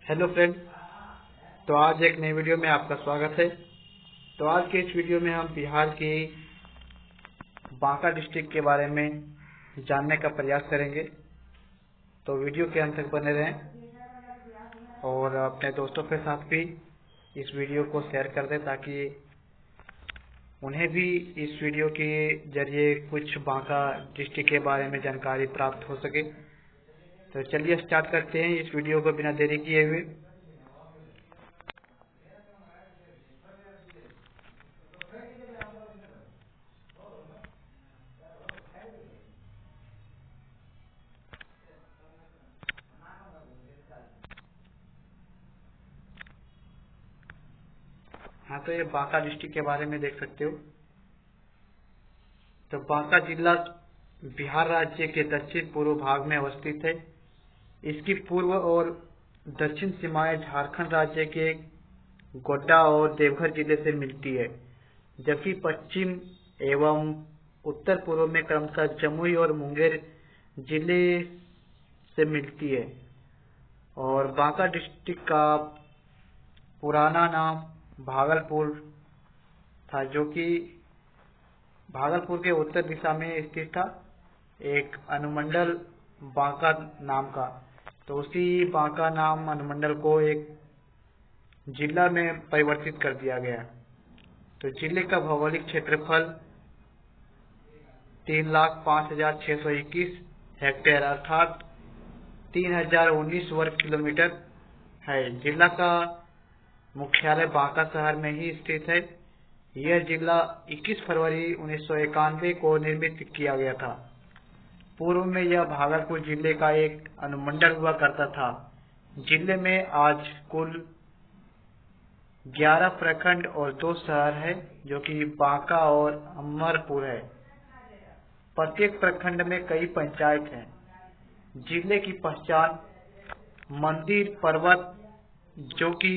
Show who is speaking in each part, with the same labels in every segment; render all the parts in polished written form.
Speaker 1: Hello friend. तो आज एक नई वीडियो में आपका स्वागत है। तो आज के इस वीडियो में हम बिहार की बांका डिस्ट्रिक्ट के बारे में जानने का प्रयास करेंगे। तो वीडियो के अंत तक बने रहें और अपने दोस्तों के साथ भी इस वीडियो को शेयर कर दें ताकि उन्हें भी इस वीडियो के जरिए कुछ बांका डिस्ट्रिक्ट के बारे में जानकारी प्राप्त हो सके। तो चलिए स्टार्ट करते हैं इस वीडियो को बिना देरी किए हुए। हाँ, तो ये बांका डिस्ट्रिक्ट के बारे में देख सकते हो। तो बांका जिला बिहार राज्य के दक्षिण पूर्व भाग में अवस्थित है। इसकी पूर्व और दक्षिण सीमाएं झारखंड राज्य के गोड्डा और देवघर जिले से मिलती है, जबकि पश्चिम एवं उत्तर पूर्व में क्रमशः जमुई और मुंगेर जिले से मिलती है। और बांका डिस्ट्रिक्ट का पुराना नाम भागलपुर था, जो कि भागलपुर के उत्तर दिशा में स्थित था, एक अनुमंडल बांका नाम का। तो उसी बांका नाम अनुमंडल को एक जिला में परिवर्तित कर दिया गया। तो जिले का भौगोलिक क्षेत्रफल 3,05,621 हेक्टेयर अर्थात 3,019 वर्ग किलोमीटर है। जिला का मुख्यालय बांका शहर में ही स्थित है। यह जिला 21 फरवरी 1991 को निर्मित किया गया था। पूर्व में यह भागलपुर जिले का एक अनुमंडल हुआ करता था। जिले में आज कुल 11 प्रखंड और 2 शहर है, जो कि बांका और अमरपुर है। प्रत्येक प्रखंड में कई पंचायत हैं। जिले की पहचान मंदिर पर्वत, जो कि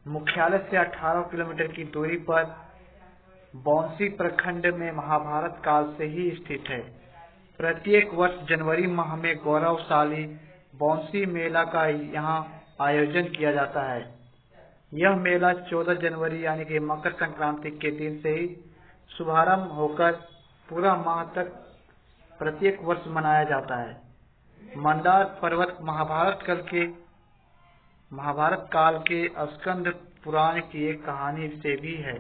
Speaker 1: मुख्यालय से 18 किलोमीटर की दूरी पर बौंसी प्रखंड में महाभारत काल से ही स्थित है। प्रत्येक वर्ष जनवरी माह में गौरवशाली बौंसी मेला का यहाँ आयोजन किया जाता है। यह मेला 14 जनवरी यानी कि मकर संक्रांति के दिन से ही शुभारंभ होकर पूरा माह तक प्रत्येक वर्ष मनाया जाता है। मंदार पर्वत महाभारत काल के स्कंद पुराण की एक कहानी से भी है।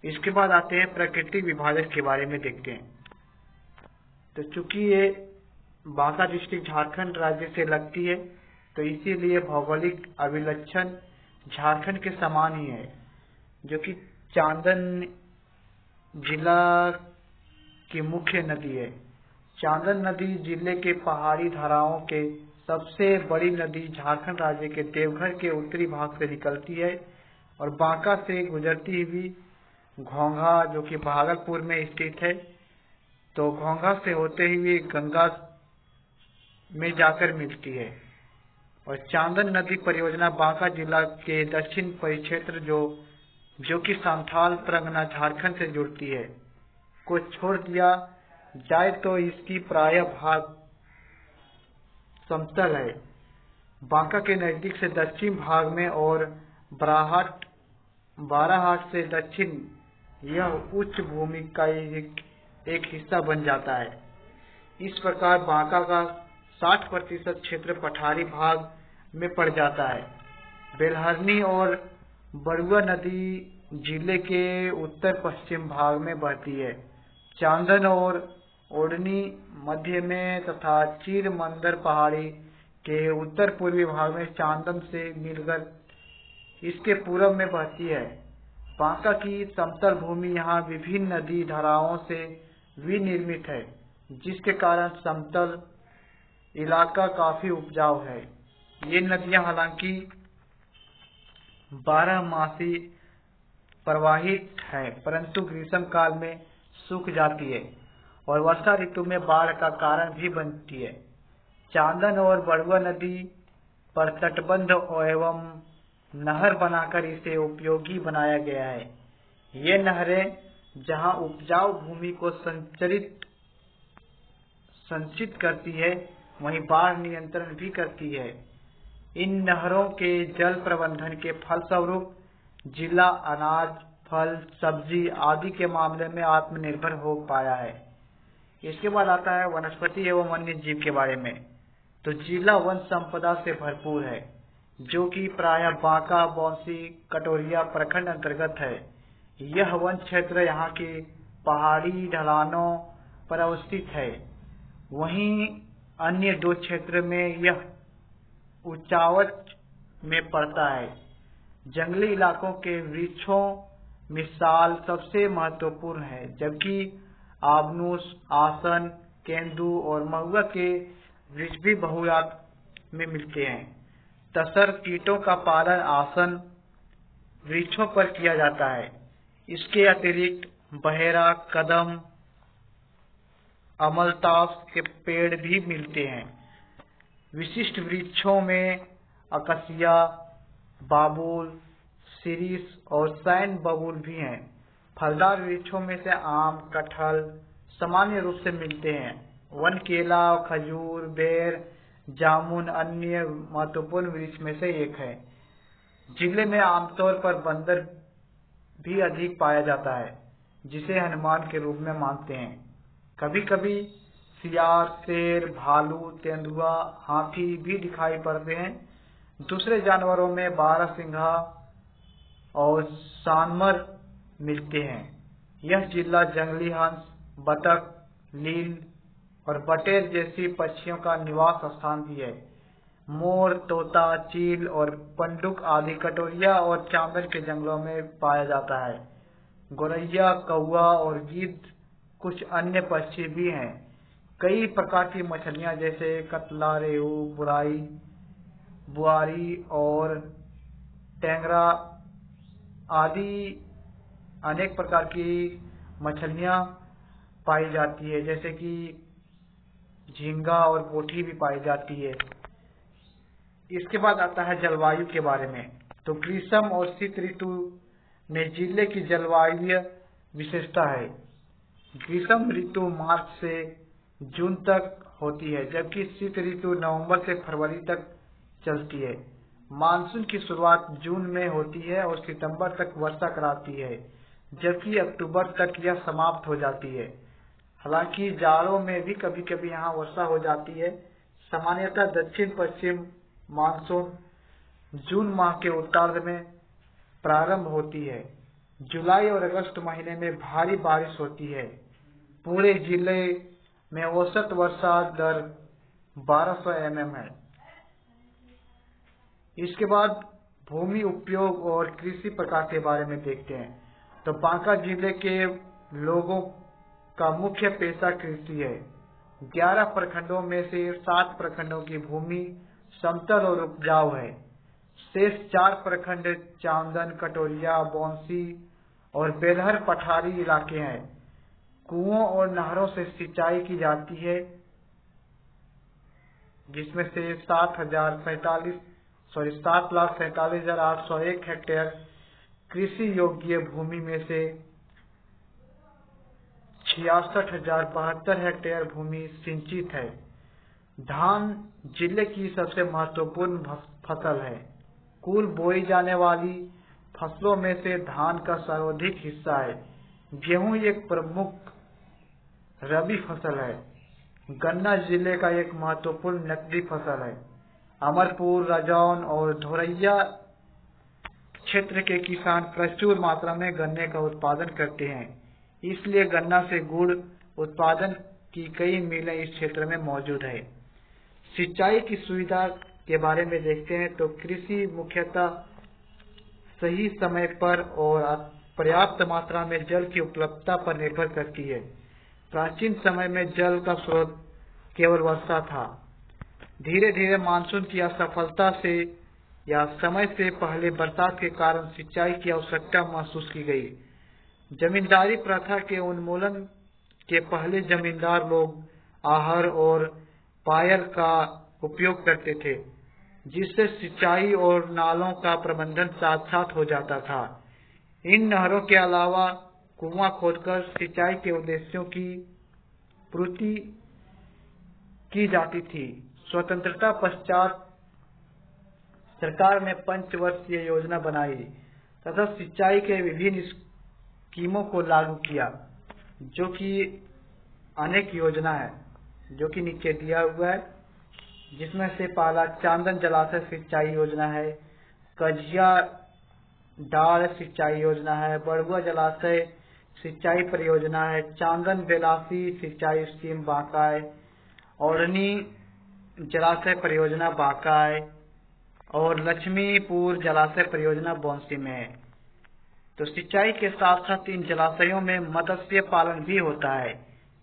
Speaker 1: इसके बाद आते हैं प्राकृतिक विभाजन के बारे में देखते हैं। तो चूंकि ये बांका डिस्ट्रिक्ट झारखंड राज्य से लगती है, तो इसीलिए भौगोलिक अभिलक्षण झारखंड के समान ही है, जो कि चांदन जिला की मुख्य नदी है। चांदन नदी जिले के पहाड़ी धाराओं के सबसे बड़ी नदी झारखंड राज्य के देवघर के उत्तरी भाग से निकलती है और बांका से गुजरती हुई घोंघा, जो कि भागलपुर में स्थित है, तो घोंघा से होते हुए गंगा में जाकर मिलती है। और चांदन नदी परियोजना बांका जिला के दक्षिण परिक्षेत्र जो कि संथाल परगना झारखंड से जुड़ती है को छोड़ दिया जाए तो इसकी प्राय भाग समतल है। बांका के नजदीक से दक्षिण भाग में और बाराहाट से दक्षिण यह उच्च भूमि का एक हिस्सा बन जाता है। इस प्रकार बांका का 60% क्षेत्र पठारी भाग में पड़ जाता है। बेलहरनी और बरुआ नदी जिले के उत्तर पश्चिम भाग में बहती है। चांदन और ओढ़नी मध्य में तथा चीर मंदर पहाड़ी के उत्तर पूर्वी भाग में चांदन से मिलकर इसके पूर्व में बहती है। बांका की समतल भूमि यहाँ विभिन्न नदी धाराओं से विनिर्मित है, जिसके कारण समतल इलाका काफी उपजाऊ है। ये नदियां हालांकि 12 मासी प्रवाहित है, परंतु ग्रीष्म काल में सूख जाती है और वर्षा ऋतु में बाढ़ का कारण भी बनती है। चांदन और बरुआ नदी पर तटबंध एवं नहर बनाकर इसे उपयोगी बनाया गया है। ये नहरें जहां उपजाऊ भूमि को संचित करती है, वहीं बाढ़ नियंत्रण भी करती है। इन नहरों के जल प्रबंधन के फलस्वरूप जिला अनाज, फल, सब्जी आदि के मामले में आत्मनिर्भर हो पाया है। इसके बाद आता है वनस्पति एवं वन्य जीव के बारे में। तो जिला वन संपदा से भरपूर है, जो कि प्रायः बांका, बौंसी, कटोरिया प्रखंड अंतर्गत है। यह वन क्षेत्र यहाँ की पहाड़ी ढलानों पर अवस्थित है। वहीं अन्य दो क्षेत्र में यह उच्चावच में पड़ता है। जंगली इलाकों के वृक्षों में साल सबसे महत्वपूर्ण है, जबकि आबनूस, आसन, केंदू और महुआ के वृक्ष भी बहुयात में मिलते हैं। तसर कीटों का पालन आसन वृक्षों पर किया जाता है। इसके अतिरिक्त बहेरा, कदम, अमलतास के पेड़ भी मिलते हैं। विशिष्ट वृक्षों में अकसिया, बाबुल, शिरीष और सैन बबूल भी हैं। फलदार वृक्षों में से आम, कटहल सामान्य रूप से मिलते हैं। वन केला, खजूर, बेर, जामुन अन्य महत्वपूर्ण वृक्ष में से एक है। जिले में आमतौर पर बंदर भी अधिक पाया जाता है, जिसे हनुमान के रूप में मानते हैं। कभी कभी सियार, शेर, भालू, तेंदुआ, हाथी भी दिखाई पड़ते हैं। दूसरे जानवरों में बारहसिंघा और सांबर मिलते हैं। यह जिला जंगली हंस, बतख, लील और बटेर जैसी पक्षियों का निवास स्थान भी है। मोर, तोता, चील और पंडुक आदि कटोरिया और चांदर के जंगलों में पाया जाता है। गोरैया, कौआ और गिद्ध कुछ अन्य पक्षी भी हैं। कई प्रकार की मछलियां जैसे कतला, रेहू, बुआरी और टेंगरा आदि अनेक प्रकार की मछलियां पाई जाती है, जैसे कि झींगा और पोठी भी पाई जाती है। इसके बाद आता है जलवायु के बारे में। तो ग्रीष्म और शीत ऋतु में जिले की जलवायु विशेषता है। ग्रीष्म ऋतु मार्च से जून तक होती है, जबकि शीत ऋतु नवंबर से फरवरी तक चलती है। मानसून की शुरुआत जून में होती है और सितंबर तक वर्षा कराती है, जबकि अक्टूबर तक यह समाप्त हो जाती है। हालांकि जाड़ों में भी कभी कभी यहाँ वर्षा हो जाती है। सामान्यतः दक्षिण पश्चिम मानसून जून माह के उत्तरार्ध में प्रारंभ होती है। जुलाई और अगस्त महीने में भारी बारिश होती है। पूरे जिले में औसत वर्षा दर 1200 mm है। इसके बाद भूमि उपयोग और कृषि प्रकार के बारे में देखते हैं। तो बांका जिले के लोगों का मुख्य पेशा कृषि है। 11 प्रखंडों में से 7 प्रखंडों की भूमि समतल और उपजाऊ है। शेष 4 प्रखंड चांदन, कटोरिया, बौंसी और बेलहर पठारी इलाके हैं। कुओं और नहरों से सिंचाई की जाती है, जिसमें से 7,47,801 हेक्टेयर कृषि योग्य भूमि में से 66,072 हेक्टेयर भूमि सिंचित है। धान जिले की सबसे महत्वपूर्ण फसल है। कुल बोई जाने वाली फसलों में से धान का सर्वाधिक हिस्सा है। गेहूं एक प्रमुख रबी फसल है। गन्ना जिले का एक महत्वपूर्ण नकदी फसल है। अमरपुर, रजौन और धोरैया क्षेत्र के किसान प्रचुर मात्रा में गन्ने का उत्पादन करते हैं, इसलिए गन्ना से गुड़ उत्पादन की कई मिलें इस क्षेत्र में मौजूद है। सिंचाई की सुविधा के बारे में देखते हैं। तो कृषि मुख्यतः सही समय पर और पर्याप्त मात्रा में जल की उपलब्धता पर निर्भर करती है। प्राचीन समय में जल का स्रोत केवल वर्षा था। धीरे धीरे मानसून की असफलता से या समय से पहले बरसात के कारण सिंचाई की आवश्यकता महसूस की गई। जमींदारी प्रथा के उन्मूलन के पहले जमींदार लोग आहर और पायल का उपयोग करते थे, जिससे सिंचाई और नालों का प्रबंधन साथ साथ हो जाता था। इन नहरों के अलावा कुआं खोदकर सिंचाई के उद्देश्यों की पूर्ति की जाती थी। स्वतंत्रता पश्चात सरकार ने पंचवर्षीय योजना बनाई तथा सिंचाई के विभिन्न स्कीमों को लागू किया, जो कि अनेक योजना है जो कि नीचे दिया हुआ है, जिसमें से पहला चांदन जलाशय सिंचाई योजना है, कजिया डाल सिंचाई योजना है, बड़ुआ जलाशय सिंचाई परियोजना है, चांदन बेलासी सिंचाई स्कीम बांका है, औरनी जलाशय परियोजना बांका है और लक्ष्मीपुर जलाशय परियोजना बौंसी में है। तो सिंचाई के साथ साथ इन जलाशयों में मत्स्य पालन भी होता है।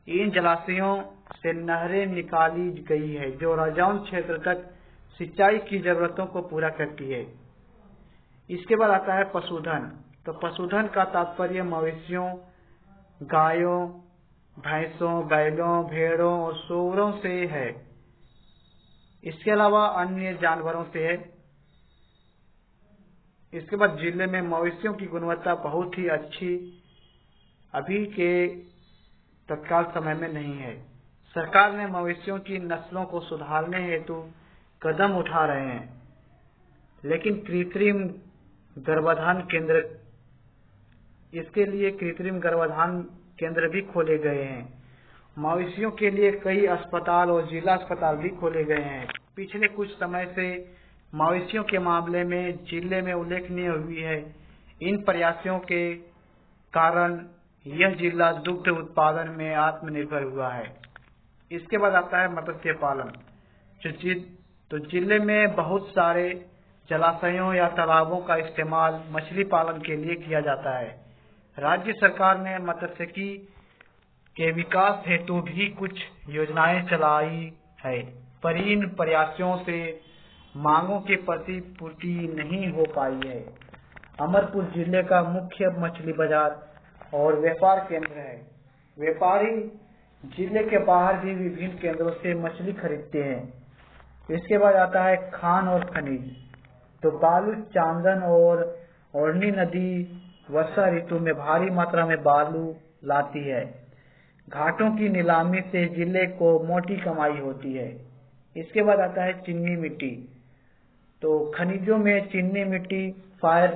Speaker 1: इन जलाशयों से नहरें निकाली गई है जो राजौंद क्षेत्र तक सिंचाई की जरूरतों को पूरा करती है। इसके बाद आता है पशुधन। तो पशुधन का तात्पर्य मवेशियों, गायों, भैंसों, बैलों, भेड़ों और सूअरों से है। इसके अलावा अन्य जानवरों से है। इसके बाद जिले में मवेशियों की गुणवत्ता बहुत ही अच्छी अभी के तत्काल समय में नहीं है। सरकार ने मवेशियों की नस्लों को सुधारने हेतु कदम उठा रहे हैं, लेकिन कृत्रिम गर्भाधान केंद्र इसके लिए कृत्रिम गर्भाधान केंद्र भी खोले गए हैं। मवेशियों के लिए कई अस्पताल और जिला अस्पताल भी खोले गए हैं। पिछले कुछ समय से मवेशियों के मामले में जिले में उल्लेखनीय हुई है। इन प्रयासों के कारण यह जिला दुग्ध उत्पादन में आत्मनिर्भर हुआ है। इसके बाद आता है मत्स्य पालन। तो जिले में बहुत सारे जलाशयों या तालाबों का इस्तेमाल मछली पालन के लिए किया जाता है। राज्य सरकार ने मत्स्यिकी के विकास हेतु भी कुछ योजनाएं चलाई है, पर इन प्रयासों से मांगों की प्रतिपूर्ति नहीं हो पाई है। अमरपुर जिले का मुख्य मछली बाजार और व्यापार केंद्र है। व्यापारी जिले के बाहर भी विभिन्न केंद्रों से मछली खरीदते हैं। इसके बाद आता है खान और खनिज। तो बालू, चांदन और ओरनी नदी वर्षा ऋतु में भारी मात्रा में बालू लाती है। घाटों की नीलामी से जिले को मोटी कमाई होती है। इसके बाद आता है चीनी मिट्टी। तो खनिजों में चीनी मिट्टी, फायर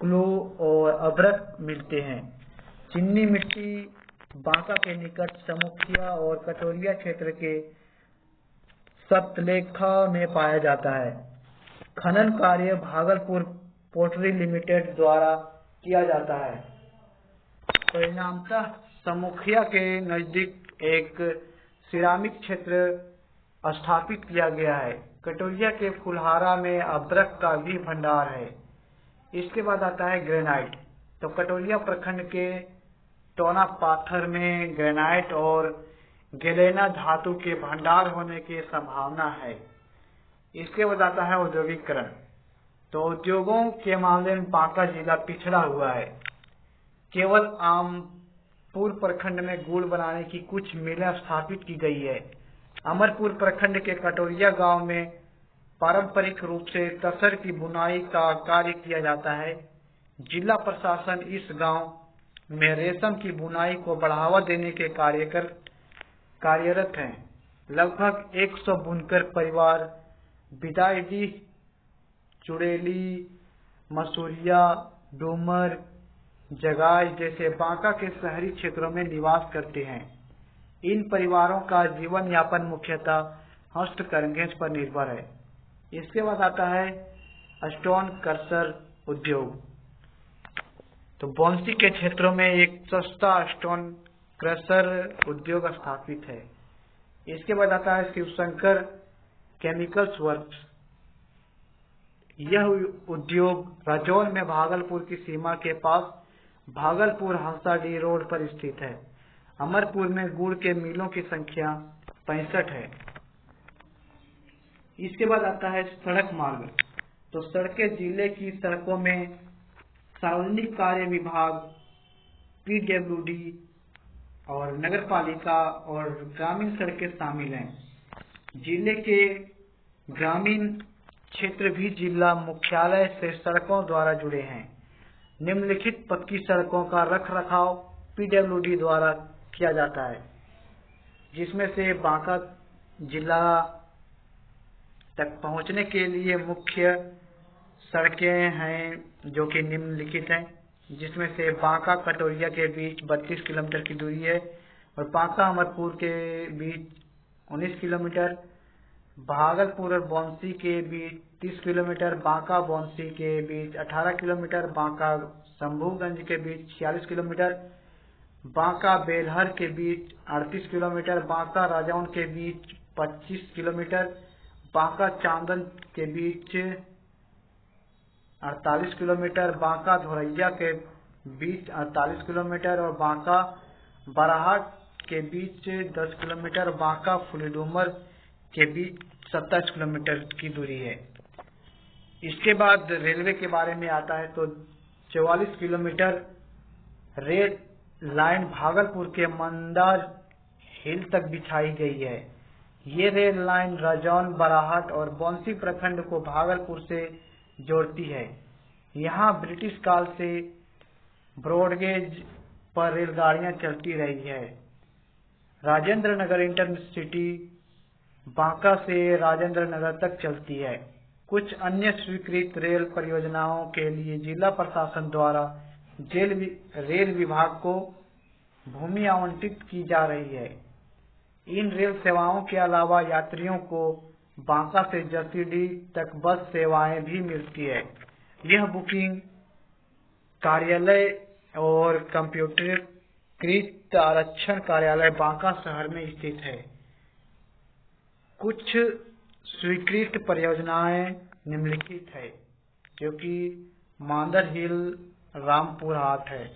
Speaker 1: क्लू और अभ्रक मिलते हैं। चीनी मिट्टी बांका के निकट समुखिया और कटोरिया क्षेत्र के सप्तलेखा में पाया जाता है। खनन कार्य भागलपुर पोर्टरी लिमिटेड द्वारा किया जाता है। परिणामतः समुखिया के नजदीक एक सिरामिक क्षेत्र स्थापित किया गया है। कटोरिया के फुलहारा में अभ्रक का भी भंडार है। इसके बाद आता है ग्रेनाइट। तो कटोरिया प्रखंड के टोना पाथर में ग्रेनाइट और गैलेना धातु के भंडार होने की संभावना है। इसके बाद आता है औद्योगिकरण। तो उद्योगों के मामले में बांका जिला पिछड़ा हुआ है। केवल आमपुर प्रखंड में गुड़ बनाने की कुछ मिलें स्थापित की गई है। अमरपुर प्रखंड के कटोरिया गांव में पारंपरिक रूप से तसर की बुनाई का कार्य किया जाता है। जिला प्रशासन इस गांव में रेशम की बुनाई को बढ़ावा देने के कार्यरत हैं। लगभग 100 बुनकर परिवार बिदाईडीह, चुड़ेली, मसूरिया, डूमर, जगाई जैसे बांका के शहरी क्षेत्रों में निवास करते हैं। इन परिवारों का जीवन यापन मुख्यतः हस्तकरघेज पर निर्भर है। इसके बाद आता है स्टोन क्रशर उद्योग। तो बौंसी के क्षेत्रों में एक सस्ता स्टोन क्रशर उद्योग स्थापित है। इसके बाद आता है शिवशंकर केमिकल्स वर्क्स। यह उद्योग राजौर में भागलपुर की सीमा के पास भागलपुर हंसाडीह रोड पर स्थित है। अमरपुर में गुड़ के मिलों की संख्या 65 है। इसके बाद आता है सड़क मार्ग। तो सड़कें जिले की सड़कों में सार्वजनिक कार्य विभाग, पीडब्ल्यूडी और नगर पालिका और ग्रामीण सड़कें शामिल हैं। जिले के ग्रामीण क्षेत्र भी जिला मुख्यालय से सड़कों द्वारा जुड़े हैं। निम्नलिखित पक्की सड़कों का रखरखाव पीडब्ल्यूडी द्वारा किया जाता है, जिसमें से बांका जिला तक पहुंचने के लिए मुख्य सड़कें हैं जो कि निम्नलिखित हैं, जिसमें से बांका कटोरिया के बीच 32 किलोमीटर की दूरी है और बांका अमरपुर के बीच 19 किलोमीटर, भागलपुर और बौंसी के बीच 30 किलोमीटर, बांका बौंसी के बीच 18 किलोमीटर, बांका शंभूगंज के बीच 46 किलोमीटर, बांका बेलहर के बीच 38 किलोमीटर, बांका राजौन के बीच 25 किलोमीटर, बांका चांदन के बीच 48 किलोमीटर, बांका धोरैया के बीच 48 किलोमीटर और बांका बराहाट के बीच 10 किलोमीटर, बांका फुलीडूमर के बीच 27 किलोमीटर की दूरी है। इसके बाद रेलवे के बारे में आता है तो 44 किलोमीटर रेल लाइन भागलपुर के मंदार हिल तक बिछाई गई है। ये रेल लाइन राजौन, बराहाट और बौंसी प्रखंड को भागलपुर से जोड़ती है। यहाँ ब्रिटिश काल से ब्रॉडगेज पर रेलगाड़ियां चलती रही है। राजेंद्र नगर इंटरसिटी बांका से राजेंद्र नगर तक चलती है। कुछ अन्य स्वीकृत रेल परियोजनाओं के लिए जिला प्रशासन द्वारा रेल विभाग को भूमि आवंटित की जा रही है। इन रेल सेवाओं के अलावा यात्रियों को बांका से जसीडीह तक बस सेवाएं भी मिलती है। यह बुकिंग कार्यालय और कंप्यूटरीकृत आरक्षण कार्यालय बांका शहर में स्थित है। कुछ स्वीकृत परियोजनाएं निम्नलिखित है, जो कि मांदर हिल रामपुर हाट है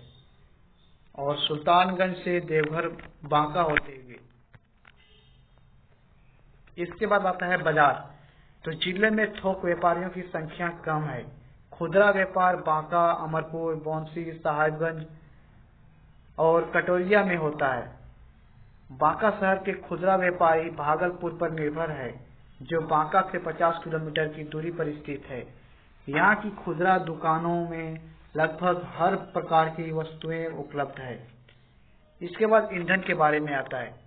Speaker 1: और सुल्तानगंज से देवघर बांका होते हुए। इसके बाद आता है बाजार। तो जिले में थोक व्यापारियों की संख्या कम है। खुदरा व्यापार बांका, अमरपुर, बौंसी, साहिबगंज और कटोरिया में होता है। बांका शहर के खुदरा व्यापारी भागलपुर पर निर्भर है, जो बांका से 50 किलोमीटर की दूरी पर स्थित है। यहाँ की खुदरा दुकानों में लगभग हर प्रकार की वस्तुएं उपलब्ध है। इसके बाद ईंधन के बारे में आता है।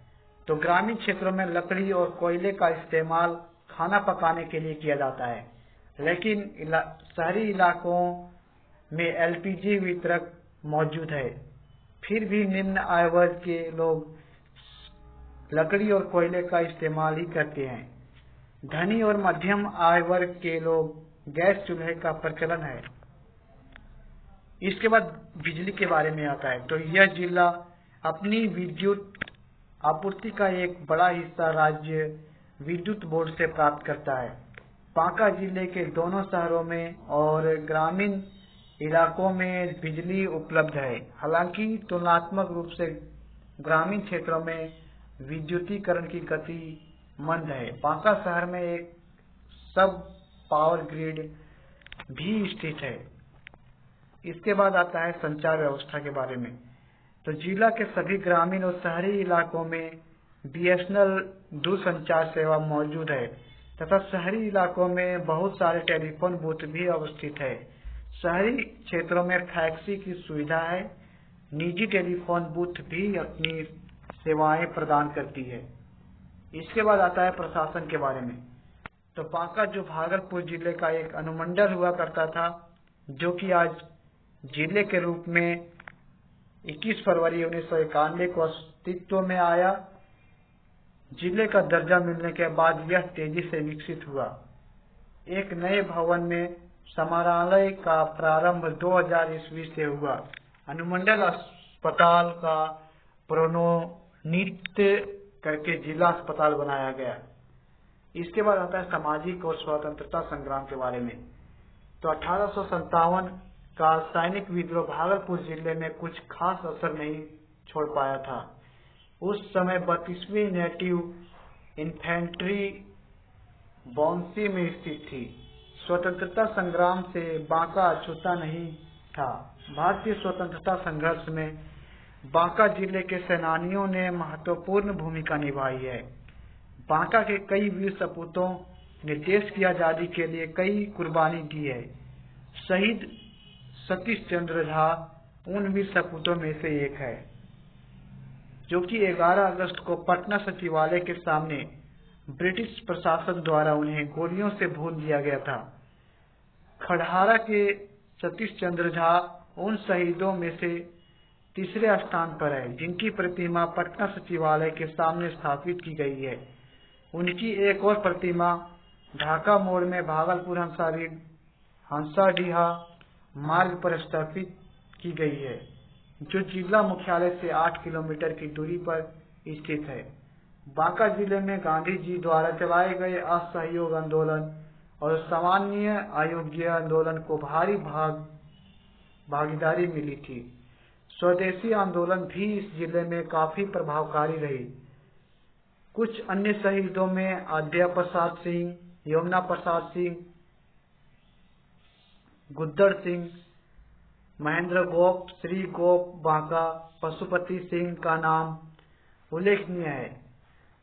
Speaker 1: तो ग्रामीण क्षेत्रों में लकड़ी और कोयले का इस्तेमाल खाना पकाने के लिए किया जाता है, लेकिन शहरी इलाकों में एलपीजी वितरक मौजूद है। फिर भी निम्न आय वर्ग के लोग लकड़ी और कोयले का इस्तेमाल ही करते हैं। धनी और मध्यम आय वर्ग के लोग गैस चूल्हे का प्रचलन है। इसके बाद बिजली के बारे में आता है। तो यह जिला अपनी विद्युत आपूर्ति का एक बड़ा हिस्सा राज्य विद्युत बोर्ड से प्राप्त करता है। बांका जिले के दोनों शहरों में और ग्रामीण इलाकों में बिजली उपलब्ध है। हालांकि तुलनात्मक रूप से ग्रामीण क्षेत्रों में विद्युतीकरण की गति मंद है। बांका शहर में एक सब पावर ग्रिड भी स्थित है। इसके बाद आता है संचार व्यवस्था के बारे में। तो जिला के सभी ग्रामीण और शहरी इलाकों में बीएसएनएल दूरसंचार सेवा मौजूद है तथा शहरी इलाकों में बहुत सारे टेलीफोन बूथ भी अवस्थित है। शहरी क्षेत्रों में फैक्सी की सुविधा है। निजी टेलीफोन बूथ भी अपनी सेवाएं प्रदान करती है। इसके बाद आता है प्रशासन के बारे में। तो बांका जो भागलपुर जिले का एक अनुमंडल हुआ करता था, जो कि आज जिले के रूप में 21 फरवरी 1991 को अस्तित्व में आया। जिले का दर्जा मिलने के बाद यह तेजी से विकसित हुआ। एक नए भवन में समाहरणालय का प्रारंभ 2000 ईस्वी से हुआ। अनुमंडल अस्पताल का प्रोन्नति करके जिला अस्पताल बनाया गया। इसके बाद आता है सामाजिक और स्वतंत्रता संग्राम के बारे में। तो 1857 का सैनिक विद्रोह भागलपुर जिले में कुछ खास असर नहीं छोड़ पाया था। उस समय 32वीं नेटिव इन्फेंट्री बौंसी में स्थित थी। स्वतंत्रता संग्राम से बांका अछूता नहीं था। भारतीय स्वतंत्रता संघर्ष में बांका जिले के सेनानियों ने महत्वपूर्ण भूमिका निभाई है। बांका के कई वीर सपूतों ने देश की आजादी के लिए कई कुर्बानी दी है। शहीद सतीश चंद्र झा उन वीर सपूतों में से एक है, जो कि 11 अगस्त को पटना सचिवालय के सामने ब्रिटिश प्रशासन द्वारा उन्हें गोलियों से भून दिया गया था। खड़हारा के सतीश चंद्र झा उन शहीदों में से तीसरे स्थान पर है जिनकी प्रतिमा पटना सचिवालय के सामने स्थापित की गई है। उनकी एक और प्रतिमा ढाका मोड़ में भागलपुर हंसाडीहा मार्ग पर स्थापित की गई है, जो जिला मुख्यालय से 8 किलोमीटर की दूरी पर स्थित है। बांका जिले में गांधी जी द्वारा चलाए गए असहयोग आंदोलन और सामान्य अयोग्य आंदोलन को भारी भागीदारी मिली थी। स्वदेशी आंदोलन भी इस जिले में काफी प्रभावकारी रही। कुछ अन्य शहीदों में आद्या प्रसाद सिंह, यमुना प्रसाद सिंह, गुद्दड़ सिंह, महेंद्र गोप, श्री गोप बांका, पशुपति सिंह का नाम उल्लेखनीय है।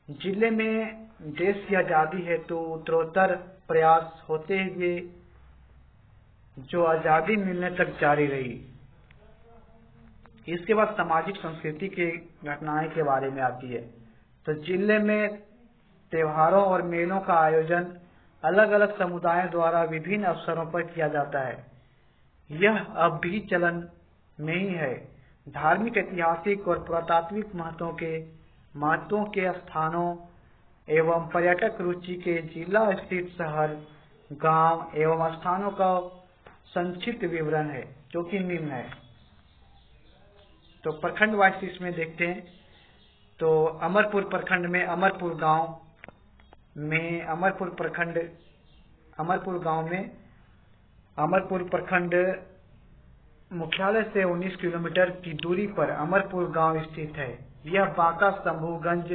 Speaker 1: जिले में देश की आजादी हेतु उत्तरोत्तर प्रयास होते हुए जो आजादी मिलने तक जारी रही। इसके बाद सामाजिक संस्कृति की घटनाएं के बारे में आती है। तो जिले में त्योहारों और मेलों का आयोजन अलग अलग समुदायों द्वारा विभिन्न अवसरों पर किया जाता है। यह अब भी चलन में ही है। धार्मिक, ऐतिहासिक और पुरातात्विक महत्वों के स्थानों एवं पर्यटक रुचि के जिला स्थित शहर, गांव एवं स्थानों का संक्षिप्त विवरण है, जो कि निम्न है। तो प्रखंड वाइज इसमें देखते हैं। तो अमरपुर प्रखंड में अमरपुर गांव में अमरपुर प्रखंड मुख्यालय से 19 किलोमीटर की दूरी पर अमरपुर गांव स्थित है। यह बांका शंभूगंज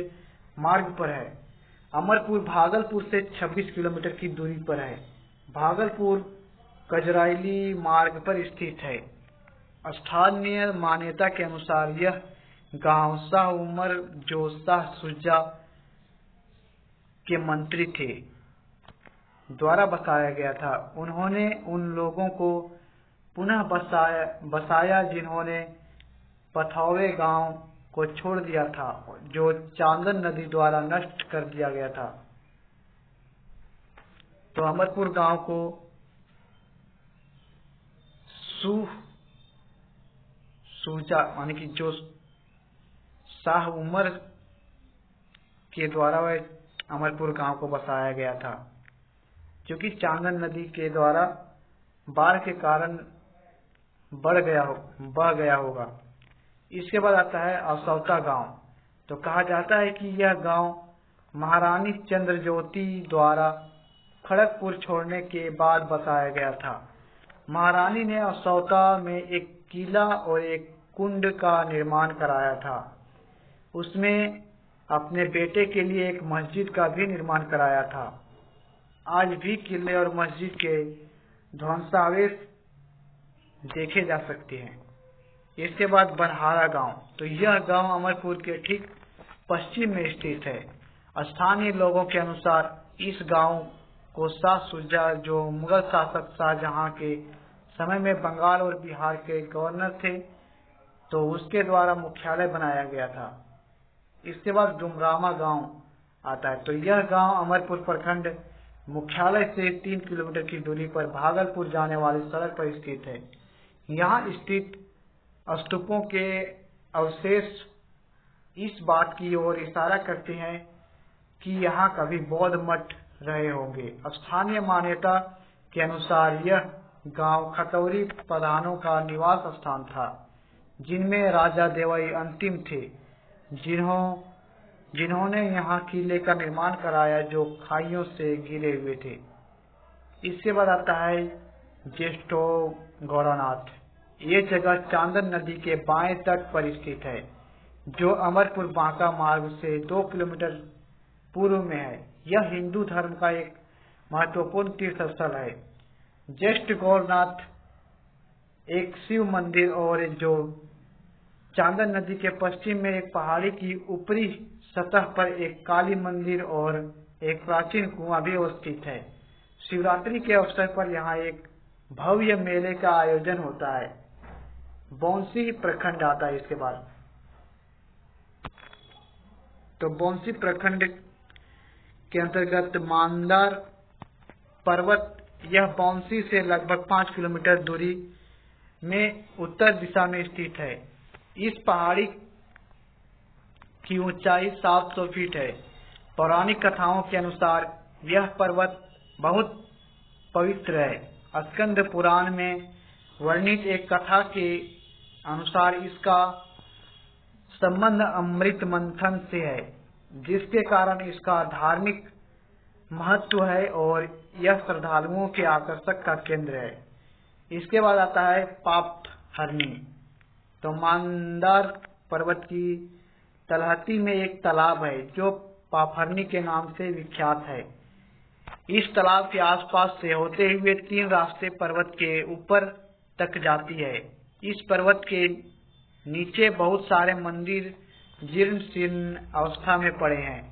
Speaker 1: मार्ग पर है। अमरपुर भागलपुर से 26 किलोमीटर की दूरी पर है। भागलपुर कजराइली मार्ग पर स्थित है। स्थानीय मान्यता के अनुसार यह गांव शाह उमर, जो शाह शुजा के मंत्री थे, द्वारा बसाया गया था। उन्होंने उन लोगों को पुनः बसाया जिन्होंने पथौवे गांव को छोड़ दिया था, जो चांदन नदी द्वारा नष्ट कर दिया गया था। तो अमरपुर गांव को सूजा यानी कि जो शाह उमर के द्वारा वह अमरपुर गांव को बसाया गया था, जो कि चांदन नदी के द्वारा बाढ़ के कारण बह गया होगा। इसके बाद आता है असौता गांव। तो कहा जाता है कि यह गांव महारानी चंद्रज्योति द्वारा खड़गपुर छोड़ने के बाद बसाया गया था। महारानी ने असौता में एक किला और एक कुंड का निर्माण कराया था। उसमें अपने बेटे के लिए एक मस्जिद का भी निर्माण कराया था। आज भी किले और मस्जिद के ध्वंसावशेष देखे जा सकते हैं। इसके बाद बनहारा गांव। तो यह गांव अमरपुर के ठीक पश्चिम में स्थित है। स्थानीय लोगों के अनुसार इस गांव को शाह शुजा, जो मुगल शासक शाहजहां के समय में बंगाल और बिहार के गवर्नर थे, तो उसके द्वारा मुख्यालय बनाया गया था। इसके बाद डुमरामा गांव आता है। तो यह गांव अमरपुर प्रखंड मुख्यालय से 3 किलोमीटर की दूरी पर भागलपुर जाने वाली सड़क पर स्थित है। यहाँ स्थित स्तूपों के अवशेष इस बात की ओर इशारा करते हैं कि यहाँ कभी बौद्ध मठ रहे होंगे। स्थानीय मान्यता के अनुसार यह गांव खतौरी प्रधानों का निवास स्थान था, जिनमें राजा देवई अंतिम थे, जिन्होंने यहाँ किले का निर्माण कराया, जो खाइयों से घिरे हुए थे। इसके बाद आता है ज्येष्ठो गौरनाथ। ये जगह चांदन नदी के बाएं तट पर स्थित है, जो अमरपुर बांका मार्ग से 2 किलोमीटर पूर्व में है। यह हिंदू धर्म का एक महत्वपूर्ण तीर्थ स्थल है। ज्येष्ठ गौरनाथ एक शिव मंदिर और जो चांदन नदी के पश्चिम में एक पहाड़ी की ऊपरी सतह पर एक काली मंदिर और एक प्राचीन कुआं भी अवस्थित है। शिवरात्रि के अवसर पर यहाँ एक भव्य मेले का आयोजन होता है। बौंसी प्रखंड आता है इसके बाद। तो बौंसी प्रखंड के अंतर्गत मांदार पर्वत यह बौंसी से लगभग 5 किलोमीटर दूरी में उत्तर दिशा में स्थित है। इस पहाड़ी की ऊंचाई 700 फीट है। पौराणिक कथाओं के अनुसार यह पर्वत बहुत पवित्र है। स्कंद पुराण में वर्णित एक कथा के अनुसार इसका संबंध अमृत मंथन से है, जिसके कारण इसका धार्मिक महत्व है और यह श्रद्धालुओं के आकर्षक का केंद्र है। इसके बाद आता है पापहरनी। तो मंदार पर्वत की तलहटी में एक तालाब है जो पापहरनी के नाम से विख्यात है। इस तालाब के आसपास से होते हुए 3 रास्ते पर्वत के ऊपर तक जाती है। इस पर्वत के नीचे बहुत सारे मंदिर जीर्ण शीर्ण अवस्था में पड़े हैं।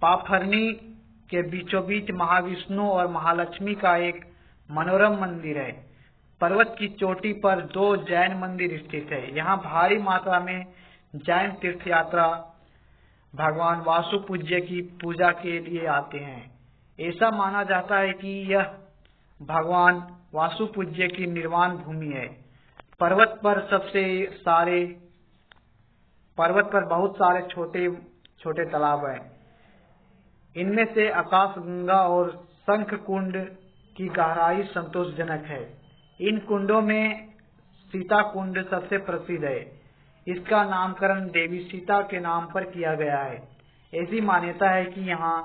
Speaker 1: पापहरनी के बीचों बीच महाविष्णु और महालक्ष्मी का एक मनोरम मंदिर है। पर्वत की चोटी पर 2 जैन मंदिर स्थित है। यहाँ भारी मात्रा में जैन तीर्थयात्रा भगवान वासुपूज्य की पूजा के लिए आते हैं। ऐसा माना जाता है कि यह भगवान वासुपूज्य की निर्वाण भूमि है। पर्वत पर बहुत सारे छोटे छोटे तालाब हैं। इनमें से आकाशगंगा और शंख कुंड की गहराई संतोषजनक है। इन कुंडों में सीता कुंड सबसे प्रसिद्ध है। इसका नामकरण देवी सीता के नाम पर किया गया है। ऐसी मान्यता है कि यहाँ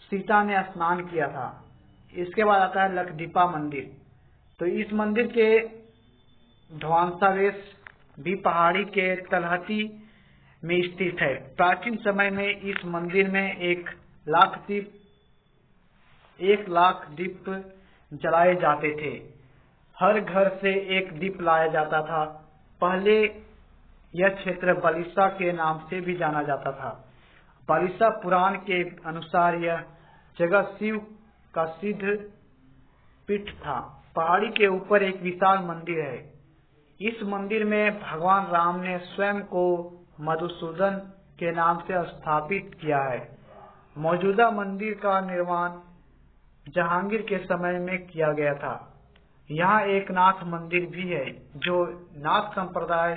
Speaker 1: सीता ने स्नान किया था। इसके बाद आता है लक्षदीपा मंदिर। तो इस मंदिर के ध्वंसावशेष भी पहाड़ी के तलहटी में स्थित है। प्राचीन समय में इस मंदिर में 1 लाख दीप जलाए जाते थे। हर घर से एक दीप लाया जाता था। पहले यह क्षेत्र बलिसा के नाम से भी जाना जाता था। बलिसा पुराण के अनुसार यह जगह शिव का सिद्ध पीठ था। पहाड़ी के ऊपर एक विशाल मंदिर है। इस मंदिर में भगवान राम ने स्वयं को मधुसूदन के नाम से स्थापित किया है। मौजूदा मंदिर का निर्माण जहांगीर के समय में किया गया था। यहाँ एक नाथ मंदिर भी है जो नाथ संप्रदाय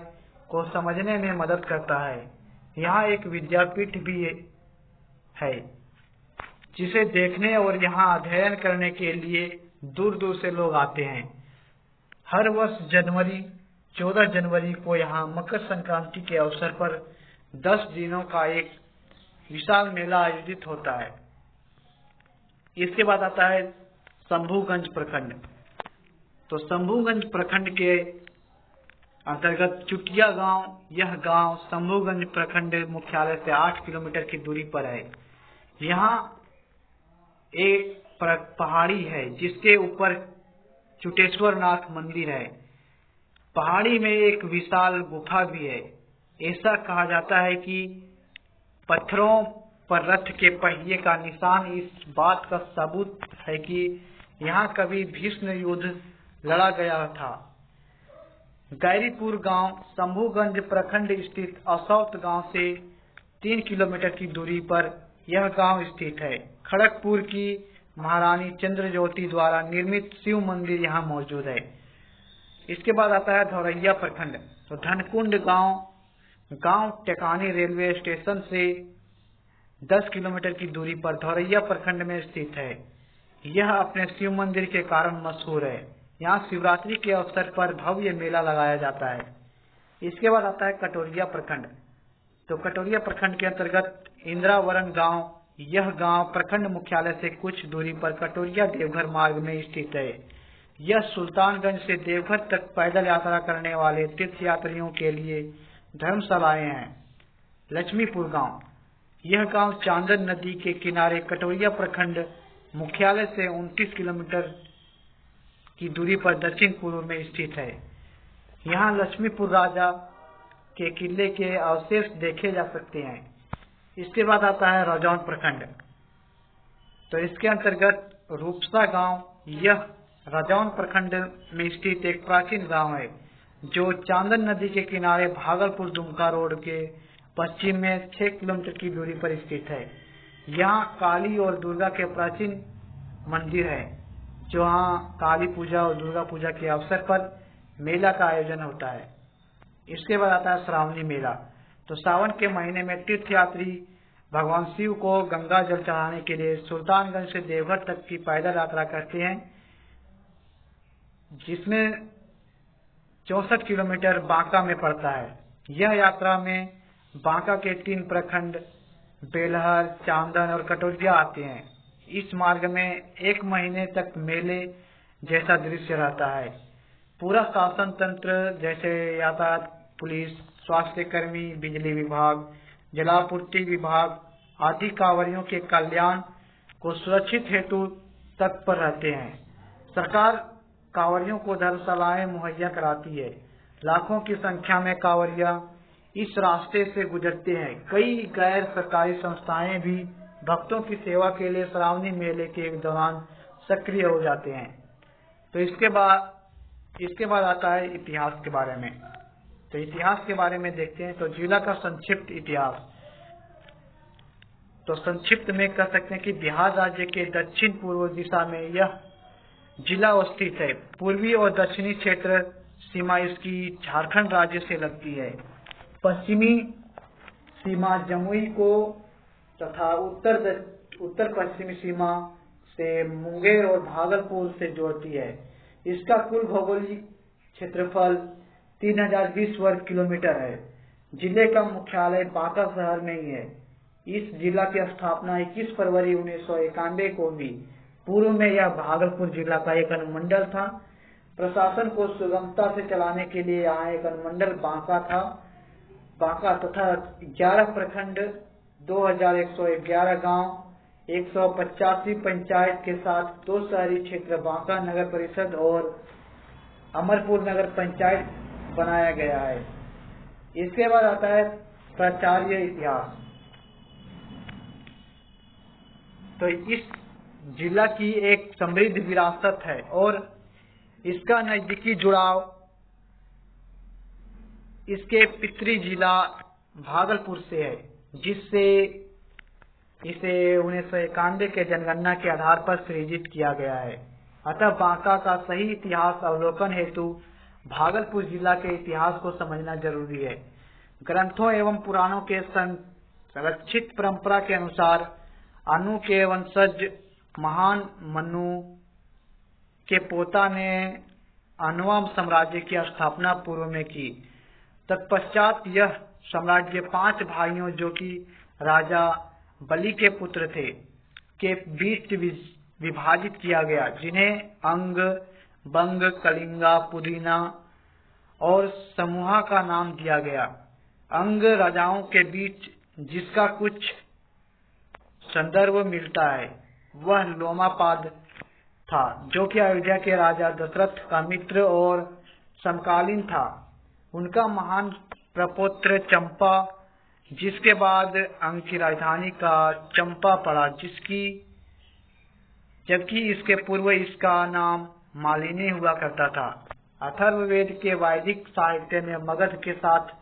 Speaker 1: को समझने में मदद करता है। यहाँ एक विद्यापीठ भी है जिसे देखने और यहाँ अध्ययन करने के लिए दूर दूर से लोग आते हैं। हर वर्ष 14 जनवरी को यहाँ मकर संक्रांति के अवसर पर 10 दिनों का एक विशाल मेला आयोजित होता है। इसके बाद आता है शंभूगंज प्रखंड। तो शंभूगंज प्रखंड के अंतर्गत चुटिया गांव, यह गांव शंभूगंज प्रखंड मुख्यालय से 8 किलोमीटर की दूरी पर है। यहाँ एक पहाड़ी है जिसके ऊपर चुटेश्वर नाथ मंदिर है। पहाड़ी में एक विशाल गुफा भी है। ऐसा कहा जाता है कि पत्थरों पर रथ के पहिए का निशान इस बात का सबूत है कि यहाँ कभी भीष्म युद्ध लड़ा गया था। गैरीपुर गांव शंभूगंज प्रखंड स्थित असौत गांव से 3 किलोमीटर की दूरी पर यह गांव स्थित है। खड़गपुर की महारानी चंद्रज्योति द्वारा निर्मित शिव मंदिर यहाँ मौजूद है। इसके बाद आता है धौरैया प्रखंड। तो धनकुंड गांव टेकानी रेलवे स्टेशन से 10 किलोमीटर की दूरी पर धौरैया प्रखंड में स्थित है। यह अपने शिव मंदिर के कारण मशहूर है। यहाँ शिवरात्रि के अवसर पर भव्य मेला लगाया जाता है। इसके बाद आता है कटोरिया प्रखंड। तो कटोरिया प्रखंड के अंतर्गत इंद्रावरण गांव, यह गांव प्रखंड मुख्यालय से कुछ दूरी पर कटोरिया देवघर मार्ग में स्थित है। यह सुल्तानगंज से देवघर तक पैदल यात्रा करने वाले तीर्थयात्रियों के लिए धर्मशालाएं हैं। लक्ष्मीपुर गांव, यह गांव चांदन नदी के किनारे कटोरिया प्रखंड मुख्यालय से 29 किलोमीटर की दूरी पर दक्षिण पूर्व में स्थित है। यहाँ लक्ष्मीपुर राजा के किले के अवशेष देखे जा सकते हैं। इसके बाद आता है रजौन प्रखंड। तो इसके अंतर्गत रूपसा गांव, यह रजौन प्रखंड में स्थित एक प्राचीन गांव है जो चांदन नदी के किनारे भागलपुर दुमका रोड के पश्चिम में 6 किलोमीटर की दूरी पर स्थित है। यहाँ काली और दुर्गा के प्राचीन मंदिर है। जहाँ काली पूजा और दुर्गा पूजा के अवसर पर मेला का आयोजन होता है। इसके बाद आता है श्रावणी मेला। तो सावन के महीने में तीर्थयात्री भगवान शिव को गंगा जल चढ़ाने के लिए सुल्तानगंज से देवघर तक की पैदल यात्रा करते हैं, जिसमें 64 किलोमीटर बांका में पड़ता है। यह यात्रा में बांका के 3 प्रखंड बेलहर, चांदन और कटोरिया आते हैं। इस मार्ग में 1 महीने तक मेले जैसा दृश्य रहता है। पूरा शासन तंत्र जैसे यातायात पुलिस, स्वास्थ्य कर्मी, बिजली विभाग, जलापूर्ति विभाग आदि कांवरियों के कल्याण को सुरक्षित हेतु तत्पर रहते हैं। सरकार कांवरियों को धर्मशालाएं मुहैया कराती है। लाखों की संख्या में कांवरिया इस रास्ते से गुजरते हैं। कई गैर सरकारी संस्थाएं भी भक्तों की सेवा के लिए श्रावणी मेले के दौरान सक्रिय हो जाते हैं। तो इसके बाद आता है इतिहास के बारे में। तो इतिहास के बारे में देखते हैं। तो जिला का संक्षिप्त इतिहास। तो संक्षिप्त में कह सकते हैं कि बिहार राज्य के दक्षिण पूर्व दिशा में यह जिला स्थित है। पूर्वी और दक्षिणी क्षेत्र सीमा इसकी झारखंड राज्य से लगती है। पश्चिमी सीमा जमुई को तथा उत्तर पश्चिमी सीमा से मुंगेर और भागलपुर से जोड़ती है। इसका कुल भौगोलिक क्षेत्रफल 3020 वर्ग किलोमीटर है। जिले का मुख्यालय बांका शहर में ही है। इस जिला की स्थापना 21 फरवरी 1991 को हुई। पूर्व में यह भागलपुर जिला का एक अनुमंडल था। प्रशासन को सुगमता से चलाने के लिए यहाँ एक अनुमंडल बांका तथा 11 प्रखंड, 2111 गांव, 185 पंचायत के साथ 2 शहरी क्षेत्र बांका नगर परिषद और अमरपुर नगर पंचायत बनाया गया है। इसके बाद आता है प्राचार्य इतिहास। तो इस जिला की एक समृद्ध विरासत है और इसका नजदीकी जुड़ाव इसके पितृ जिला भागलपुर से है, जिससे इसे 1991 के जनगणना के आधार पर सृजित किया गया है। अतः बांका का सही इतिहास अवलोकन हेतु भागलपुर जिला के इतिहास को समझना जरूरी है। ग्रंथों एवं पुराणों के संरक्षित परंपरा के अनुसार अनु के वंशज महान मनु के पोता ने अनवा साम्राज्य की स्थापना पूर्व में की। तत्पश्चात यह साम्राज्य 5 भाइयों जो कि राजा बलि के पुत्र थे के बीच विभाजित किया गया, जिन्हें अंग, बंग, कलिंगा, पुदीना और समूहा का नाम दिया गया। अंग राजाओं के बीच जिसका कुछ संदर्भ मिलता है वह लोमापाद था, जो कि अयोध्या के राजा दशरथ का मित्र और समकालीन था। उनका महान प्रपौत्र चंपा, जिसके बाद अंग की राजधानी का चंपा पड़ा, जबकि इसके पूर्व इसका नाम मालिनी हुआ करता था। अथर्ववेद के वैदिक साहित्य में मगध के साथ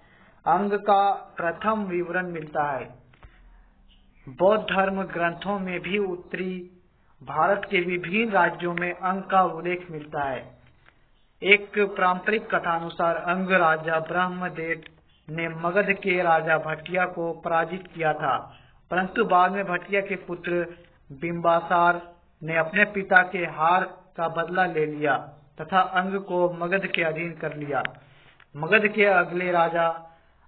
Speaker 1: अंग का प्रथम विवरण मिलता है। बौद्ध धर्म ग्रंथों में भी उत्तरी भारत के विभिन्न राज्यों में अंग का उल्लेख मिलता है। एक पारंपरिक कथानुसार अंग राजा ब्रह्मदेव ने मगध के राजा भटिया को पराजित किया था, परंतु बाद में भटिया के पुत्र बिंबासार ने अपने पिता के हार का बदला ले लिया तथा अंग को मगध के अधीन कर लिया। मगध के अगले राजा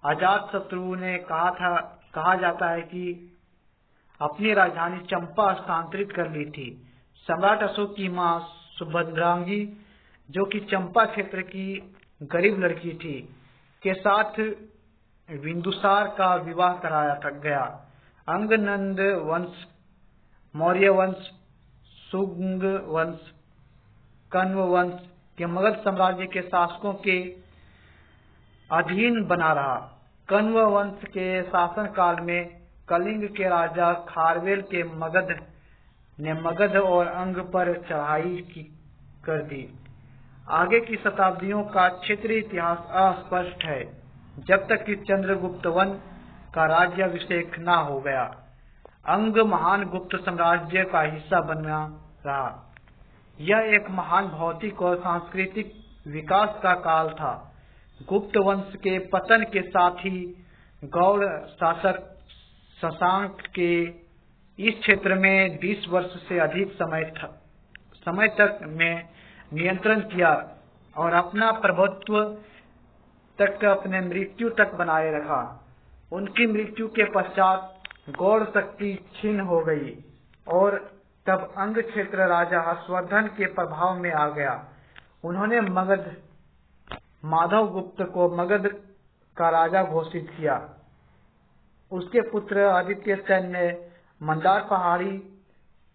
Speaker 1: अजातशत्रु ने कहा जाता है कि अपनी राजधानी चंपा स्थानांतरित कर ली थी। सम्राट अशोक की मां सुभद्रांगी, जो कि चंपा क्षेत्र की गरीब लड़की थी, के साथ बिंदुसार का विवाह कराया गया। अंग नंद वंश, मौर्य वंश, शुंग वंश, कण्व वंश के मगध साम्राज्य के शासकों के अधीन बना रहा। कण्व वंश के शासन काल में कलिंग के राजा खारवेल के मगध और अंग पर चढ़ाई कर दी। आगे की शताब्दियों का क्षेत्रीय इतिहास अस्पष्ट है, जब तक कि चंद्रगुप्त वन का राज्याभिषेक न हो गया। अंग महान गुप्त साम्राज्य का हिस्सा बना रहा। यह एक महान भौतिक और सांस्कृतिक विकास का काल था। गुप्त वंश के पतन के साथ ही गौड़ शासक शशांक के इस क्षेत्र में 20 वर्ष से अधिक समय तक में नियंत्रण किया और अपना प्रभुत्व तक अपने मृत्यु तक बनाए रखा। उनकी मृत्यु के पश्चात गौड़ शक्ति क्षीण हो गई और तब अंग क्षेत्र राजा हर्षवर्धन के प्रभाव में आ गया। उन्होंने मगध माधव गुप्त को मगध का राजा घोषित किया। उसके पुत्र आदित्य सेन ने मंदार पहाड़ी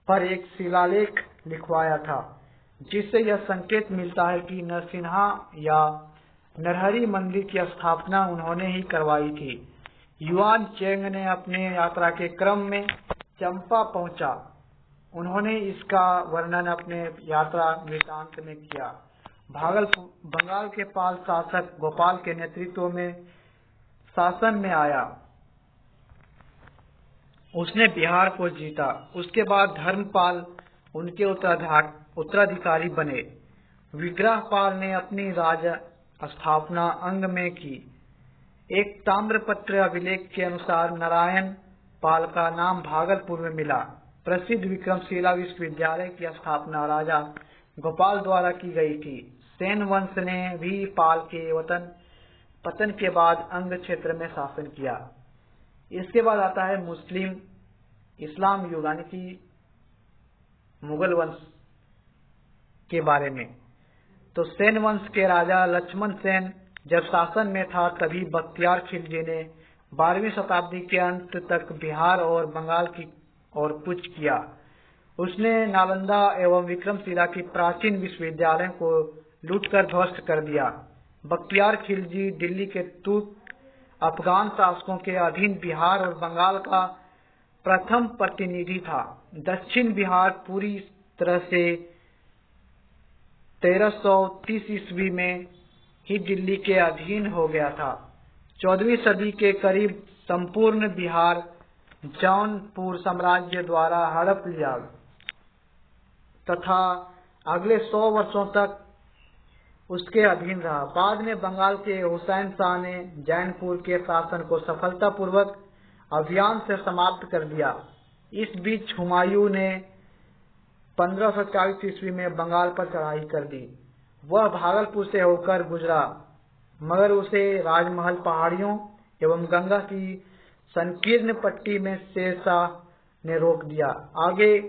Speaker 1: पर एक शिलालेख लिखवाया था, जिससे यह संकेत मिलता है कि नरसिंहा या नरहरि मंदिर की स्थापना उन्होंने ही करवाई थी। युआन चेंग ने अपने यात्रा के क्रम में चंपा पहुंचा। उन्होंने इसका वर्णन अपने यात्रा वृत्तांत में किया। बंगाल के पाल शासक गोपाल के नेतृत्व में शासन में आया। उसने बिहार को जीता। उसके बाद धर्मपाल उनके उत्तराधिकारी बने। विग्रहपाल ने अपनी राज स्थापना अंग में की। एक ताम्रपत्र अभिलेख के अनुसार नारायण पाल का नाम भागलपुर में मिला। प्रसिद्ध विक्रमशिला विश्वविद्यालय की स्थापना राजा गोपाल द्वारा की गई थी। सेन वंश ने भी पाल के पतन के बाद अंग क्षेत्र में शासन किया। इसके बाद आता है इस्लाम युग यानी कि मुगल वंश के बारे में। तो सेन वंश के राजा लक्ष्मण सेन जब शासन में था, तभी बख्तियार खिलजी ने 12वीं शताब्दी के अंत तक बिहार और बंगाल की ओर कूच किया। उसने नालंदा एवं विक्रमशिला की प्राचीन विश्वविद्यालयों को लूटकर ध्वस्त कर दिया। बख्तियार खिलजी दिल्ली के तुर्क अफगान शासकों के अधीन बिहार और बंगाल का प्रथम प्रतिनिधि था। दक्षिण बिहार पूरी तरह से 1330 ईस्वी में ही दिल्ली के अधीन हो गया था। 14वीं सदी के करीब संपूर्ण बिहार जौनपुर साम्राज्य द्वारा हड़प लिया तथा अगले 100 वर्षों तक उसके अधीन रहा। बाद में बंगाल के हुसैन शाह ने जौनपुर के शासन को सफलतापूर्वक अभियान से समाप्त कर दिया। इस बीच हुमायूं ने 1540 ईस्वी में बंगाल पर चढ़ाई कर दी। वह भागलपुर से होकर गुजरा, मगर उसे राजमहल पहाड़ियों एवं गंगा की संकीर्ण पट्टी में शेरशाह ने रोक दिया। आगे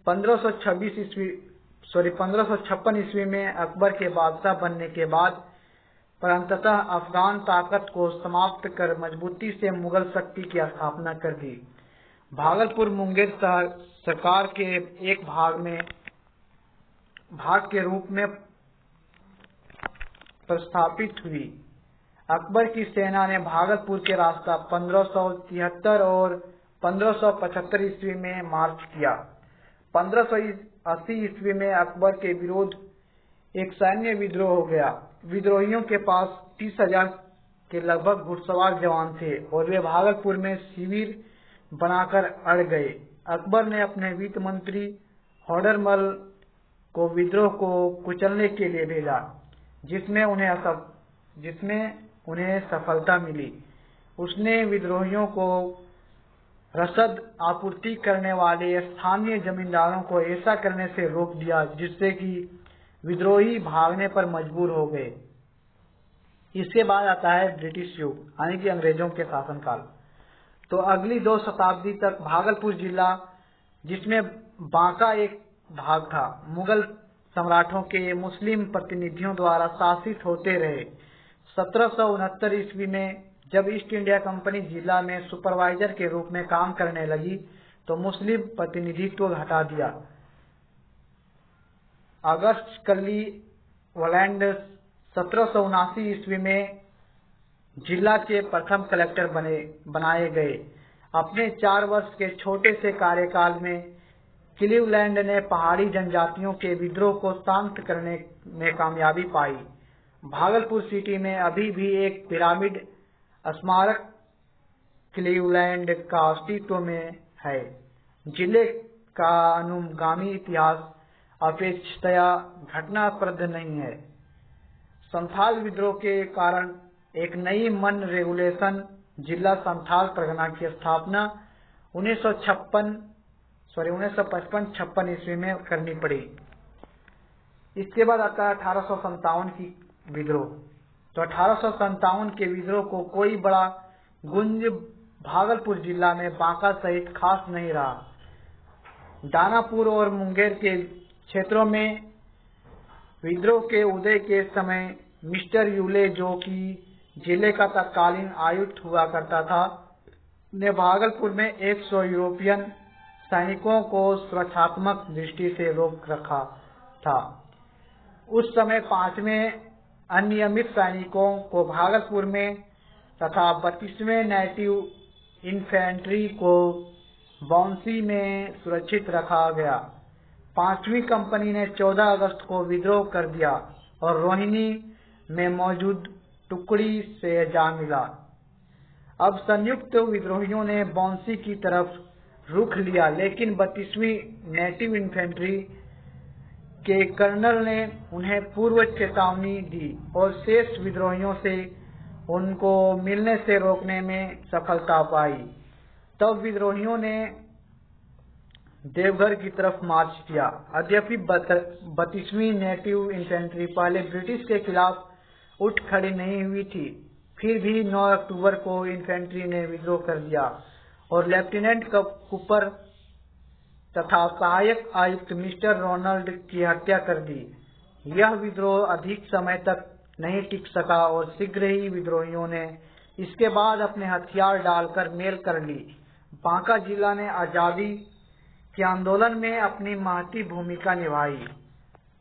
Speaker 1: 1556 ईस्वी में अकबर के बादशाह बनने के बाद पर अंततः अफगान ताकत को समाप्त कर मजबूती से मुगल शक्ति की स्थापना कर दी। भागलपुर मुंगेर सरकार के एक भाग के रूप में प्रस्थापित हुई। अकबर की सेना ने भागलपुर के रास्ता 1573 और 1575 ईस्वी में मार्च किया। 1580 ईस्वी में अकबर के विरोध एक सैन्य विद्रोह हो गया। विद्रोहियों के पास 30,000 के लगभग घुड़सवार जवान थे और वे भागलपुर में शिविर बनाकर अड़ गए। अकबर ने अपने वित्त मंत्री हौडरमल को विद्रोह को कुचलने के लिए भेजा, जिसमें उन्हें सफलता मिली। उसने विद्रोहियों को रसद आपूर्ति करने वाले स्थानीय जमींदारों को ऐसा करने से रोक दिया जिससे कि विद्रोही भागने पर मजबूर हो गए। इसके बाद आता है ब्रिटिश युग यानी कि अंग्रेजों के शासनकाल। तो अगली 2 शताब्दी तक भागलपुर जिला, जिसमें बांका एक भाग था, मुगल सम्राटों के मुस्लिम प्रतिनिधियों द्वारा शासित होते रहे। 1769 ईस्वी में जब ईस्ट इंडिया कंपनी जिला में सुपरवाइजर के रूप में काम करने लगी तो मुस्लिम प्रतिनिधित्व हटा दिया। अगस्त क्लीवलैंड 1779 ईस्वी में जिला के प्रथम कलेक्टर बनाए गए। अपने 4 वर्ष के छोटे से कार्यकाल में क्लीवलैंड ने पहाड़ी जनजातियों के विद्रोह को शांत करने में कामयाबी पाई। भागलपुर सिटी में अभी भी एक पिरामिड स्मारक क्लीवलैंड का अस्तित्व में है। जिले का अनुगामी इतिहास अपेक्षाया घटनाप्रद नहीं है। संथाल विद्रोह के कारण एक नई मन रेगुलेशन जिला संथाल परगना की स्थापना 1955 ईस्वी में करनी पड़ी। इसके बाद आता है 1857 की विद्रोह। तो 1857 के विद्रोह को कोई बड़ा गुंज भागलपुर जिला में बांका सहित खास नहीं रहा। दानापुर और मुंगेर के क्षेत्रों में विद्रोह के उदय के समय मिस्टर यूले, जो कि जिले का तत्कालीन आयुक्त हुआ करता था, ने भागलपुर में 100 यूरोपियन सैनिकों को सुरक्षात्मक दृष्टि से रोक रखा था। उस समय 5वें अनियमित सैनिकों को भागलपुर में तथा 32वें नेटिव इन्फेंट्री को बॉन्सी में सुरक्षित रखा गया। 5वीं कंपनी ने 14 अगस्त को विद्रोह कर दिया और रोहिणी में मौजूद टुकड़ी से जा मिला। अब संयुक्त विद्रोहियों ने बॉन्सी की तरफ रुख लिया, लेकिन 32वीं नेटिव इन्फेंट्री के कर्नल ने उन्हें पूर्व चेतावनी दी और शेष विद्रोहियों से उनको मिलने से रोकने में सफलता पाई। तब विद्रोहियों ने देवघर की तरफ मार्च किया। यद्यपि 32वीं नेटिव इन्फेंट्री पहले ब्रिटिश के खिलाफ उठ खड़ी नहीं हुई थी, फिर भी 9 अक्टूबर को इन्फेंट्री ने विद्रोह कर दिया और लेफ्टिनेंट कूपर तथा सहायक आयुक्त मिस्टर रोनाल्ड की हत्या कर दी। यह विद्रोह अधिक समय तक नहीं टिक सका और शीघ्र ही विद्रोहियों ने इसके बाद अपने हथियार डालकर मेल कर ली। बांका जिला ने आजादी के आंदोलन में अपनी महती भूमिका निभाई।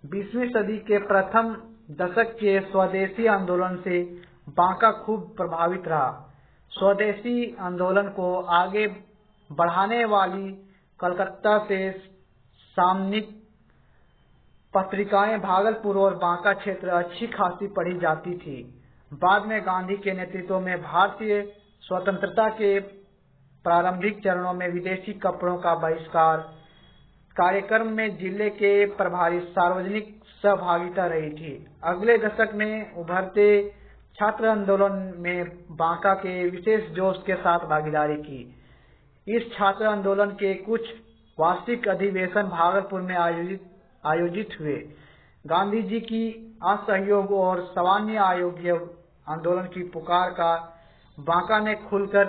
Speaker 1: 20वीं सदी के प्रथम दशक के स्वदेशी आंदोलन से बांका खूब प्रभावित रहा। स्वदेशी आंदोलन को आगे बढ़ाने वाली कलकत्ता से सामयिक पत्रिकाएं भागलपुर और बांका क्षेत्र अच्छी खासी पढ़ी जाती थी। बाद में गांधी के नेतृत्व में भारतीय स्वतंत्रता के प्रारंभिक चरणों में विदेशी कपड़ों का बहिष्कार कार्यक्रम में जिले के प्रभारी सार्वजनिक सहभागिता रही थी। अगले दशक में उभरते छात्र आंदोलन में बांका के विशेष जोश के साथ भागीदारी की। इस छात्र आंदोलन के कुछ वार्षिक अधिवेशन भागलपुर में आयोजित हुए। गांधी जी की असहयोग और सवान्य आयोग्य आंदोलन की पुकार का बांका ने खुलकर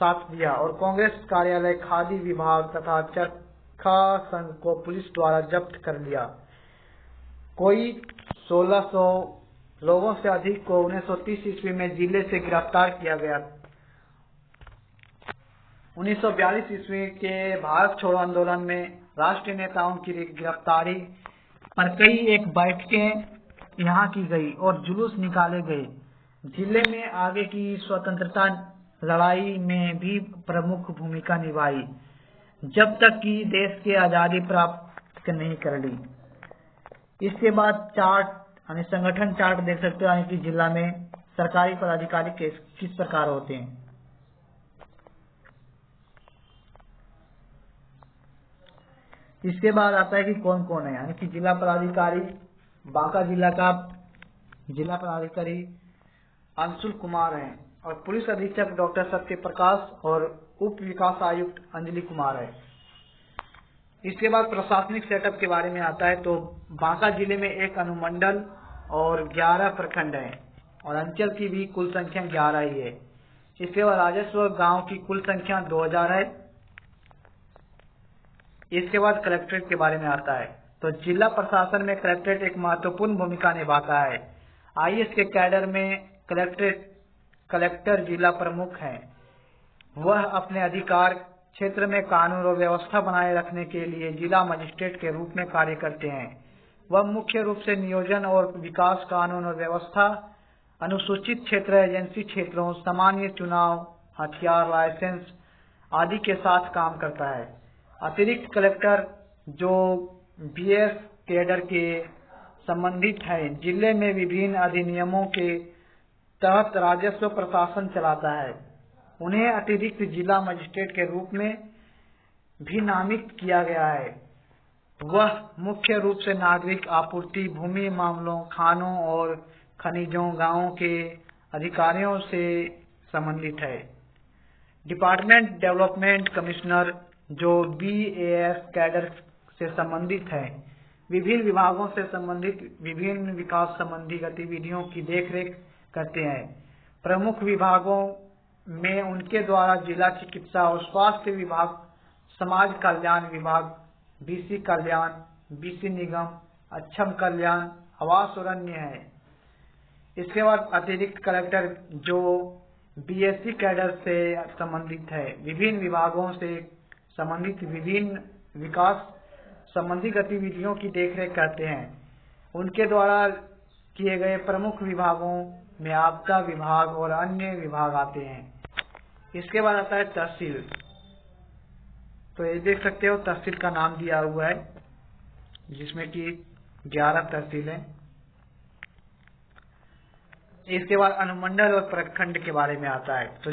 Speaker 1: साथ दिया और कांग्रेस कार्यालय, खादी विभाग तथा चरखा संघ को पुलिस द्वारा जब्त कर लिया। कोई 1600 लोगों से अधिक को 1930 ईस्वी में जिले से गिरफ्तार किया गया। 1942 ईस्वी के भारत छोड़ो आंदोलन में राष्ट्रीय नेताओं की गिरफ्तारी पर कई एक बैठकें यहाँ की गई और जुलूस निकाले गए। जिले में आगे की स्वतंत्रता लड़ाई में भी प्रमुख भूमिका निभाई, जब तक कि देश की आजादी प्राप्त नहीं कर ली। इसके बाद चार्ट यानी संगठन चार्ट देख सकते हो कि जिला में सरकारी पदाधिकारी किस प्रकार होते हैं। इसके बाद आता है कि कौन कौन है, यानी कि जिला पदाधिकारी। बांका जिला का जिला पदाधिकारी अंशुल कुमार हैं और पुलिस अधीक्षक डॉक्टर सत्य प्रकाश और उप विकास आयुक्त अंजलि कुमार है। इसके बाद प्रशासनिक सेटअप के बारे में आता है। तो बांका जिले में एक अनुमंडल और 11 प्रखंड हैं और अंचल की भी कुल संख्या 11 ही है। इसके बाद राजस्व गांव की कुल संख्या 2000 है। इसके बाद कलेक्ट्रेट के बारे में आता है। तो जिला प्रशासन में कलेक्ट्रेट एक महत्वपूर्ण भूमिका निभाता है। आईएएस के कैडर में कलेक्टर जिला प्रमुख हैं। वह अपने अधिकार क्षेत्र में कानून और व्यवस्था बनाए रखने के लिए जिला मजिस्ट्रेट के रूप में कार्य करते हैं। वह मुख्य रूप से नियोजन और विकास, कानून और व्यवस्था, अनुसूचित क्षेत्र, एजेंसी क्षेत्रों, सामान्य चुनाव, हथियार लाइसेंस आदि के साथ काम करता है। अतिरिक्त कलेक्टर जो बीएस कैडर के संबंधित है, जिले में विभिन्न अधिनियमों के तहत राजस्व प्रशासन चलाता है। उन्हें अतिरिक्त जिला मजिस्ट्रेट के रूप में भी नामित किया गया है। वह मुख्य रूप से नागरिक आपूर्ति, भूमि मामलों, खानों और खनिजों, गांवों के अधिकारियों से संबंधित है। डिपार्टमेंट डेवलपमेंट कमिश्नर जो BAS कैडर से संबंधित है, विभिन्न विभागों से संबंधित विभिन्न विकास संबंधी गतिविधियों की देखरेख करते हैं। प्रमुख विभागों में उनके द्वारा जिला चिकित्सा और स्वास्थ्य विभाग, समाज कल्याण विभाग, BC कल्याण, BC निगम, अक्षम कल्याण, आवास और अन्य है। इसके बाद अतिरिक्त कलेक्टर जो BSc कैडर से संबंधित है, विभिन्न विभागों से संबंधित विभिन्न विकास संबंधी गतिविधियों की देखरेख करते हैं। उनके द्वारा किए गए प्रमुख विभागों में आपदा विभाग और अन्य विभाग आते हैं। इसके बाद आता है तहसील। तो ये देख सकते हो तहसील का नाम दिया हुआ है, जिसमें कि 11 तहसील है। इसके बाद अनुमंडल और प्रखंड के बारे में आता है। तो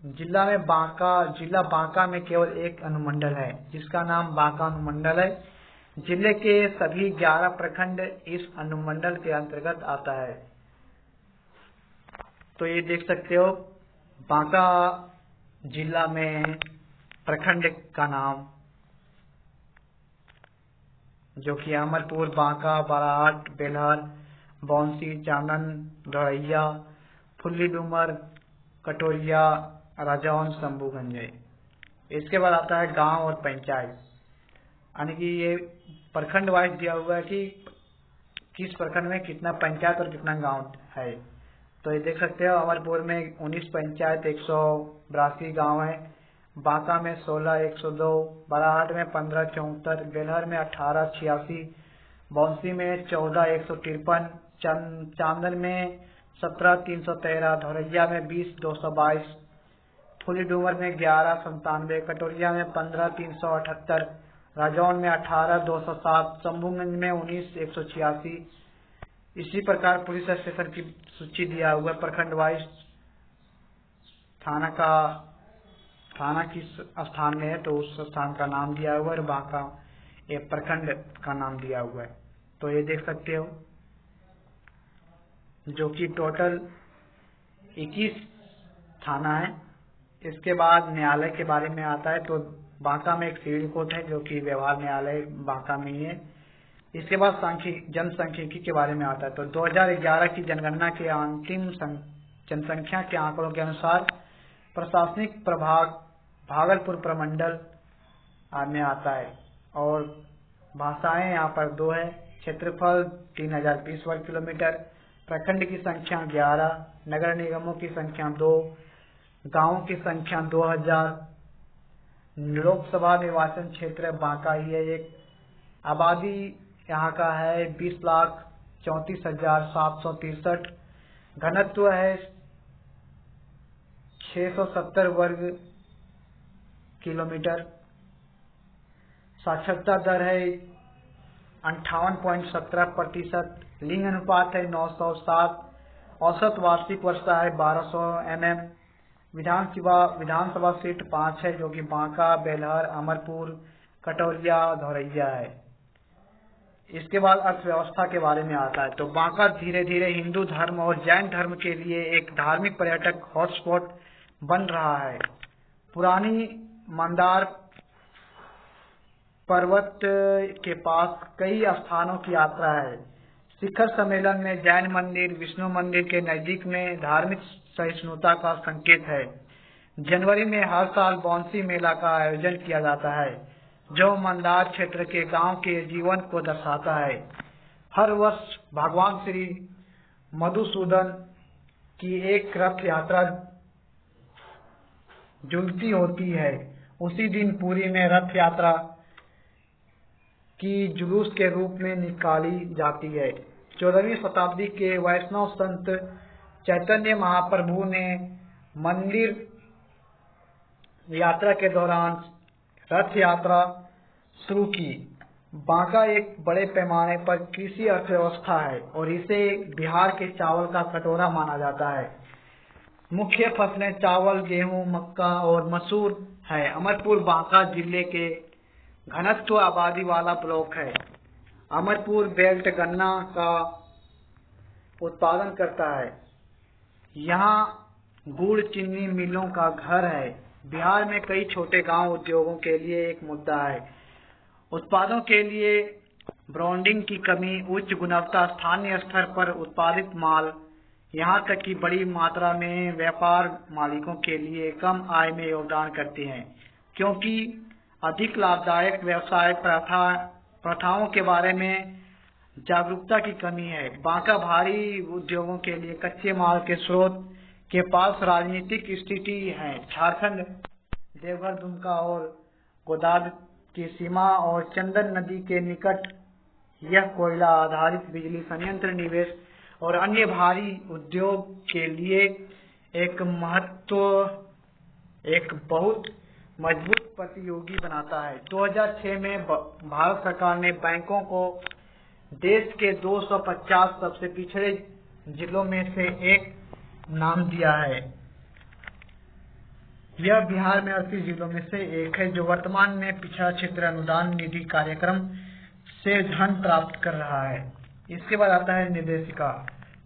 Speaker 1: जिला बांका में केवल एक अनुमंडल है, जिसका नाम बांका अनुमंडल है। जिले के सभी 11 प्रखंड इस अनुमंडल के अंतर्गत आता है। तो ये देख सकते हो बांका जिला में प्रखंड का नाम, जो कि अमरपुर, बांका, बाराहाट, बेलहर, बौंसी, चांदन, धोरैया, फुल्ली डूमर, कटोरिया, राजौन, शंभूगंज है। इसके बाद आता है गांव और पंचायत, यानी कि ये प्रखंड वाइज दिया हुआ है कि किस प्रखंड में कितना पंचायत और कितना गांव है। तो ये देख सकते हो अमरपुर में 19 पंचायत, 182 गांव है, बांका में 16, 102, बाराहाट में 15, 74, बेलहर में 18, 86, बौंसी में 14, 153, चांदन में 17, 313, धोरैया में 20, 222, फुली डूमर में 11, 97, कटोरिया में 15, 378, राजौन में 18, 207, शंभूगंज में 19, 186। इसी प्रकार पुलिस स्टेशन की सूची दिया हुआ प्रखंड वाइज। थाना किस स्थान में है तो उस स्थान का नाम दिया हुआ है, और बांका ये प्रखंड का नाम दिया हुआ है। तो ये देख सकते हो जो कि टोटल 21 थाना है। इसके बाद न्यायालय के बारे में आता है। तो बांका में एक सिविल कोर्ट है, जो कि व्यवहार न्यायालय बांका में ही है। इसके बाद जनसांख्यिकी के बारे में आता है। तो 2011 की जनगणना के अंतिम जनसंख्या के आंकड़ों के अनुसार प्रशासनिक प्रभाग भागलपुर प्रमंडल में आता है, और भाषाएं यहाँ पर 2 है। क्षेत्रफल 3020 वर्ग किलोमीटर, प्रखंड की संख्या 11, नगर निगमों की संख्या 2, गांवों की संख्या 2000, लोकसभा निर्वाचन क्षेत्र बांका ही है एक, आबादी यहाँ का है 20,34,763, घनत्व है 670 वर्ग किलोमीटर, साक्षरता दर है 58.17%, लिंग अनुपात है 907, औसत वार्षिक वर्षा है 1200 mm, विधानसभा सीट 5 है, जो कि बांका, बेलहर, अमरपुर, कटोरिया, धोरैया है। इसके बाद अर्थव्यवस्था के बारे में आता है। तो बांका धीरे धीरे हिंदू धर्म और जैन धर्म के लिए एक धार्मिक पर्यटक हॉटस्पॉट बन रहा है। पुरानी मंदार पर्वत के पास कई स्थानों की यात्रा है। शिखर सम्मेलन में जैन मंदिर, विष्णु मंदिर के नजदीक में धार्मिक सहिष्णुता का संकेत है। जनवरी में हर साल बौंसी मेला का आयोजन किया जाता है, जो मंदार क्षेत्र के गांव के जीवन को दर्शाता है। हर वर्ष भगवान श्री मधुसूदन की एक रथ यात्रा जुलती होती है। उसी दिन पुरी में रथ यात्रा की जुलूस के रूप में निकाली जाती है। 14वीं शताब्दी के वैष्णव संत चैतन्य महाप्रभु ने मंदिर यात्रा के दौरान रथ यात्रा शुरू की। बांका एक बड़े पैमाने पर कृषि अर्थव्यवस्था है और इसे बिहार के चावल का कटोरा माना जाता है। मुख्य फसलें चावल, गेहूं, मक्का और मसूर है। अमरपुर बांका जिले के घनत्व आबादी वाला ब्लॉक है। अमरपुर बेल्ट गन्ना का उत्पादन करता है। यहाँ गुड़ चीनी मिलों का घर है। बिहार में कई छोटे गांव उद्योगों के लिए एक मुद्दा है। उत्पादों के लिए ब्रांडिंग की कमी, उच्च गुणवत्ता, स्थानीय स्तर पर उत्पादित माल, यहाँ तक कि बड़ी मात्रा में व्यापार मालिकों के लिए कम आय में योगदान करती हैं, क्योंकि अधिक लाभदायक व्यवसाय प्रथाओं के बारे में जागरूकता की कमी है। बांका भारी उद्योगों के लिए कच्चे माल के स्रोत के पास राजनीतिक स्थिति है। झारखंड, देवघर, दुमका और गोदावरी की सीमा और चंदन नदी के निकट यह कोयला आधारित बिजली संयंत्र निवेश और अन्य भारी उद्योग के लिए एक बहुत मजबूत प्रतियोगी बनाता है। 2006 में भारत सरकार ने बैंकों को देश के 250 सबसे पिछड़े जिलों में से एक नाम दिया है। यह बिहार में 38 जिलों में से एक है, जो वर्तमान में पिछड़ा क्षेत्र अनुदान निधि कार्यक्रम से धन प्राप्त कर रहा है। इसके बाद आता है निर्देशिका।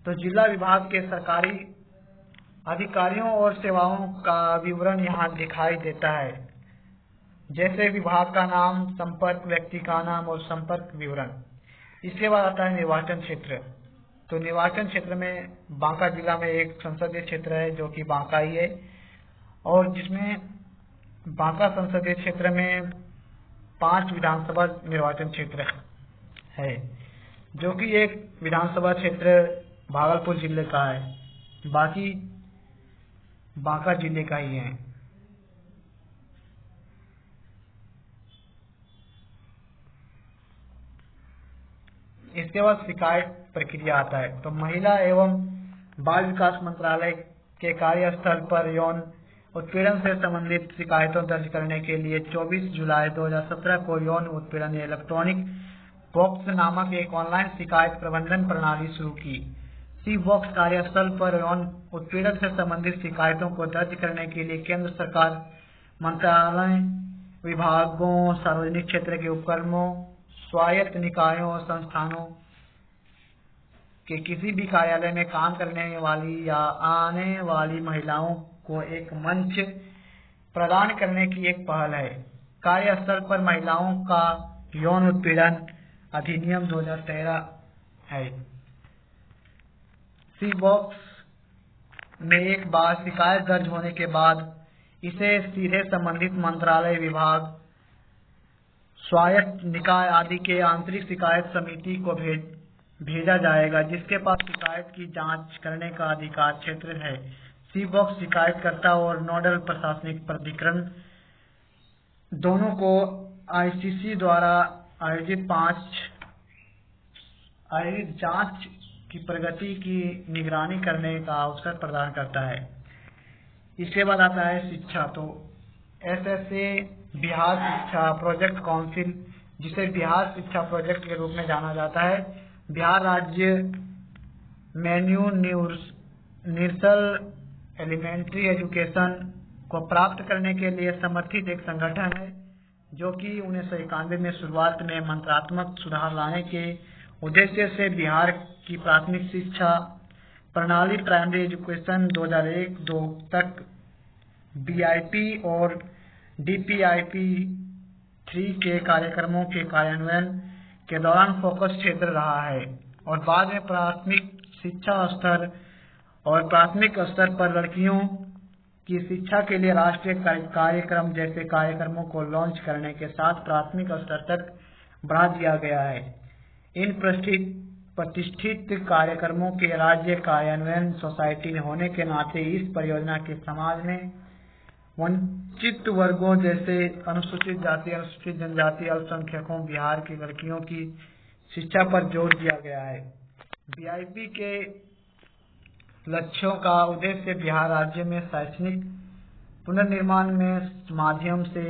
Speaker 1: तो जिला विभाग के सरकारी अधिकारियों और सेवाओं का विवरण यहाँ दिखाई देता है, जैसे विभाग का नाम, संपर्क व्यक्ति का नाम और संपर्क विवरण। इसके बाद आता है निर्वाचन क्षेत्र। तो निर्वाचन क्षेत्र में बांका जिला में एक संसदीय क्षेत्र है जो कि बांका ही है, और जिसमें बांका संसदीय क्षेत्र में 5 विधानसभा निर्वाचन क्षेत्र है, जो कि एक विधानसभा क्षेत्र भागलपुर जिले का है, बाकी बांका जिले का ही है। इसके बाद शिकायत प्रक्रिया आता है। तो महिला एवं बाल विकास मंत्रालय के कार्यस्थल पर यौन उत्पीड़न से संबंधित शिकायतों दर्ज करने के लिए 24 जुलाई 2017 को यौन उत्पीड़न इलेक्ट्रॉनिक बॉक्स नामक एक ऑनलाइन शिकायत प्रबंधन प्रणाली शुरू की। सी बॉक्स कार्यस्थल पर यौन उत्पीड़न से संबंधित शिकायतों को दर्ज करने के लिए केंद्र सरकार मंत्रालय, विभागों, सार्वजनिक क्षेत्र के उपक्रमों, स्वायत्त निकायों और संस्थानों के किसी भी कार्यालय में काम करने वाली या आने वाली महिलाओं को एक मंच प्रदान करने की एक पहल है। कार्यस्थल पर महिलाओं का यौन उत्पीड़न अधिनियम 2013 है। सी बॉक्स में एक बार शिकायत दर्ज होने के बाद इसे सीधे संबंधित मंत्रालय, विभाग, स्वायत्त निकाय आदि के आंतरिक शिकायत समिति को भेजा जाएगा, जिसके पास शिकायत की जांच करने का अधिकार क्षेत्र है। सी बॉक्स शिकायतकर्ता और नोडल प्रशासनिक प्राधिकरण दोनों को आईसीसी द्वारा आयोजित जांच की प्रगति की निगरानी करने का अवसर प्रदान करता है। इसके बाद आता है शिक्षा। तो एसएसए बिहार शिक्षा प्रोजेक्ट काउंसिल, जिसे बिहार शिक्षा प्रोजेक्ट के रूप में जाना जाता है, बिहार राज्य में यूनिवर्सल एलिमेंट्री एजुकेशन को प्राप्त करने के लिए समर्थित एक संगठन है, जो कि 1991 में शुरुआत में मंत्रात्मक सुधार लाने के उद्देश्य से बिहार की प्राथमिक शिक्षा प्रणाली प्राइमरी एजुकेशन 2001-2 तक बीआईपी और डीपीआईपी 3 के कार्यक्रमों के कार्यान्वयन के दौरान फोकस क्षेत्र रहा है, और बाद में प्राथमिक शिक्षा स्तर और प्राथमिक स्तर पर लड़कियों की शिक्षा के लिए राष्ट्रीय कार्यक्रम जैसे कार्यक्रमों को लॉन्च करने के साथ प्राथमिक स्तर तक बढ़ा दिया गया है। इन प्रतिष्ठित कार्यक्रमों के राज्य कार्यान्वयन सोसाइटी होने के नाते इस परियोजना के समाज में वंचित वर्गों जैसे अनुसूचित जाति, अनुसूचित जनजाति, अल्पसंख्यकों, बिहार की लड़कियों की शिक्षा पर जोर दिया गया है। बीआईपी के लक्ष्यों का उद्देश्य बिहार राज्य में शैक्षणिक पुनर्निर्माण में माध्यम से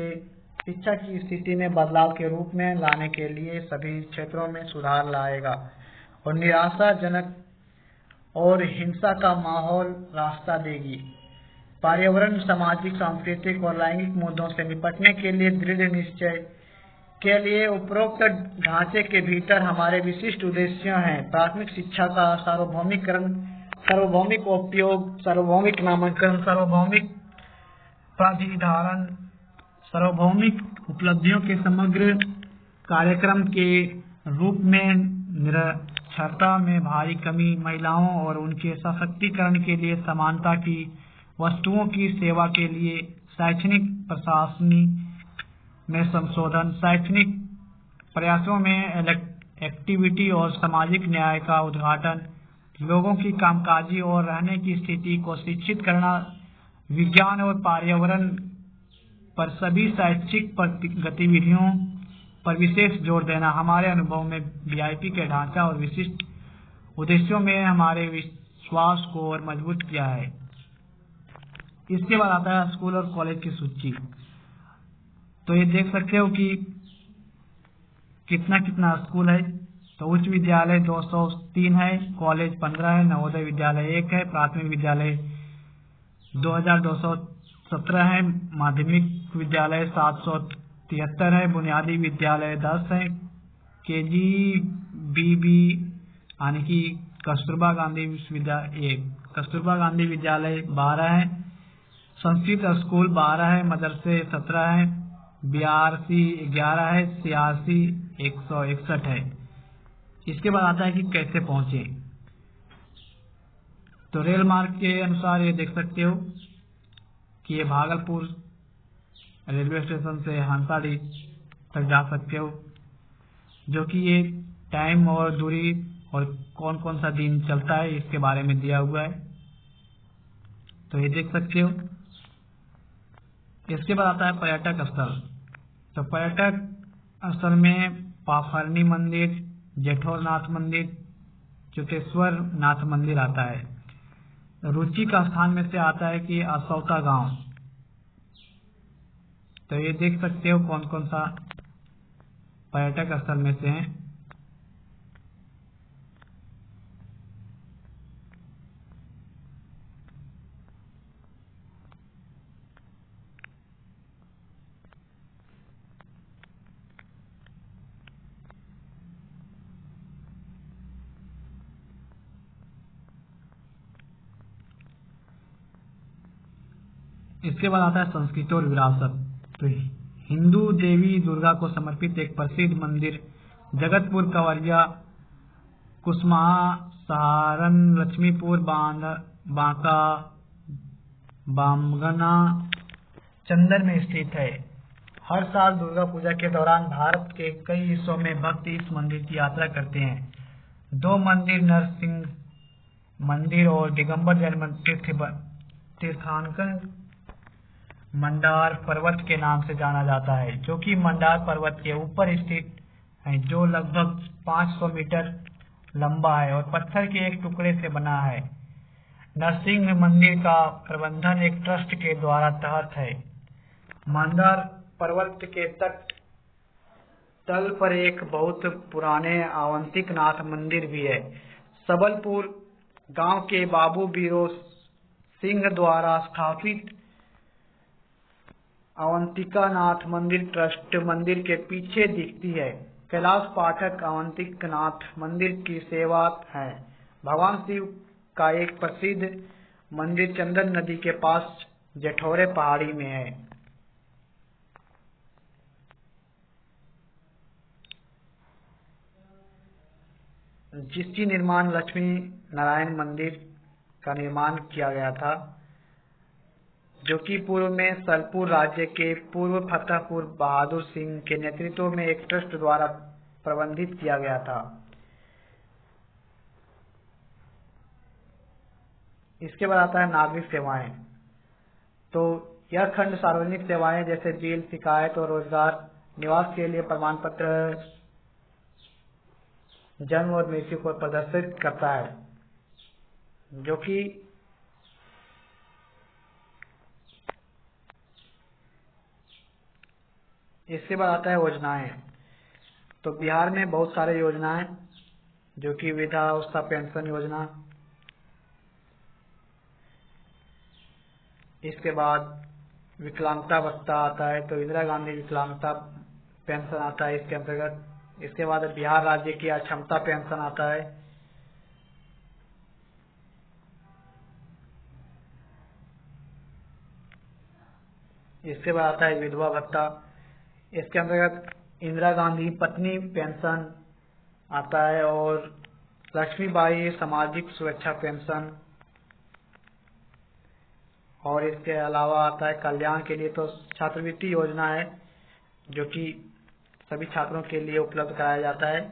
Speaker 1: शिक्षा की स्थिति में बदलाव के रूप में लाने के लिए सभी क्षेत्रों में सुधार लाएगा और निराशाजनक और हिंसा का माहौल रास्ता देगी। पर्यावरण, सामाजिक, सांस्कृतिक और लैंगिक मुद्दों से निपटने के लिए दृढ़ निश्चय के लिए उपरोक्त ढांचे के भीतर हमारे विशिष्ट उद्देश्य हैं। प्राथमिक शिक्षा का सार्वभौमिकरण, सार्वभौमिक उपयोग, सार्वभौमिक नामांकन, सार्वभौमिक प्राधिधारण, सार्वभौमिक उपलब्धियों के समग्र कार्यक्रम के रूप में निरक्षरता में भारी कमी, महिलाओं और उनके सशक्तिकरण के लिए समानता की वस्तुओं की सेवा के लिए शैक्षणिक प्रशासनी में संशोधन, शैक्षणिक प्रयासों में एक्टिविटी और सामाजिक न्याय का उद्घाटन, लोगों की कामकाजी और रहने की स्थिति को शिक्षित करना, विज्ञान और पर्यावरण पर सभी शैक्षिक गतिविधियों पर विशेष जोर देना। हमारे अनुभव में VIP के ढांचा और विशिष्ट उद्देश्यों में हमारे विश्वास को और मजबूत किया है। इसके बाद आता है स्कूल और कॉलेज की सूची। तो ये देख सकते हो कि कितना स्कूल है। तो उच्च विद्यालय 203 है, कॉलेज 15 है, नवोदय विद्यालय 1 है, प्राथमिक विद्यालय 2217 है, माध्यमिक विद्यालय 773 है, बुनियादी विद्यालय 10 है, KGBB यानी कि कस्तूरबा गांधी विश्वविद्यालय 1, कस्तूरबा गांधी विद्यालय 12 है, संस्कृत स्कूल 12 है, मदरसे 17 है, BRC 11 है, CRC 161 है। इसके बाद आता है कि कैसे पहुंचे। तो रेल मार्ग के अनुसार ये देख सकते हो कि ये भागलपुर रेलवे स्टेशन से हंसाडी तक जा सकते हो, जो कि ये टाइम और दूरी और कौन कौन सा दिन चलता है इसके बारे में दिया हुआ है। तो ये देख सकते हो। इसके बाद आता है पर्यटक स्थल। तो पर्यटक स्थल में पाफरनी मंदिर, जेठोरनाथ मंदिर, चुतेश्वर नाथ मंदिर आता है। रुचि का स्थान में से आता है कि असौता गांव। तो ये देख सकते हो कौन कौन सा पर्यटक स्थल में से हैं। इसके बाद आता है संस्कृति और विरासत। तो हिंदू देवी दुर्गा को समर्पित एक प्रसिद्ध मंदिर जगतपुर, कंवरिया, कुसमाहा, सहारन, लक्ष्मीपुर, बांका, बामगना, चंदन में स्थित है। हर साल दुर्गा पूजा के दौरान भारत के कई हिस्सों में भक्त इस मंदिर की यात्रा करते हैं। 2 मंदिर, नरसिंह मंदिर और दिगंबर जैन तीर्थांकन मंदार पर्वत के नाम से जाना जाता है, जो कि मंदार पर्वत के ऊपर स्थित है, जो लगभग 500 मीटर लंबा है और पत्थर के एक टुकड़े से बना है। नरसिंह मंदिर का प्रबंधन एक ट्रस्ट के द्वारा तहत है। मंदार पर्वत के तल पर एक बहुत पुराने अवंतिक नाथ मंदिर भी है। सबलपुर गांव के बाबू बीरो सिंह द्वारा स्थापित अवंतिका नाथ मंदिर ट्रस्ट मंदिर के पीछे दिखती है। कैलाश पाठक अवंतिक नाथ मंदिर की सेवा है। भगवान शिव का एक प्रसिद्ध मंदिर चंदन नदी के पास जेठौरे पहाड़ी में है। जिसकी निर्माण लक्ष्मी नारायण मंदिर का निर्माण किया गया था, जो कि पूर्व में सलपुर राज्य के पूर्व फतेहपुर बहादुर सिंह के नेतृत्व में एक ट्रस्ट द्वारा प्रबंधित किया गया था। इसके बाद आता है नागरिक सेवाएं। तो यह खंड सार्वजनिक सेवाएं जैसे बिल, शिकायत और रोजगार, निवास के लिए प्रमाण पत्र, जन्म और मृत्यु को प्रदर्शित करता है, जो कि इसके बाद आता है योजनाएं। तो बिहार में बहुत सारे योजनाएं, जो कि वृद्धावस्था पेंशन योजना, इसके बाद विकलांगता भत्ता आता है। तो इंदिरा गांधी विकलांगता पेंशन आता है इसके अंतर्गत। इसके बाद बिहार राज्य की अक्षमता पेंशन आता है। इसके बाद आता है विधवा भत्ता। इसके अंतर्गत इंदिरा गांधी पत्नी पेंशन आता है और लक्ष्मीबाई सामाजिक सुरक्षा पेंशन। और इसके अलावा आता है कल्याण के लिए तो छात्रवृत्ति योजना है जो कि सभी छात्रों के लिए उपलब्ध कराया जाता है।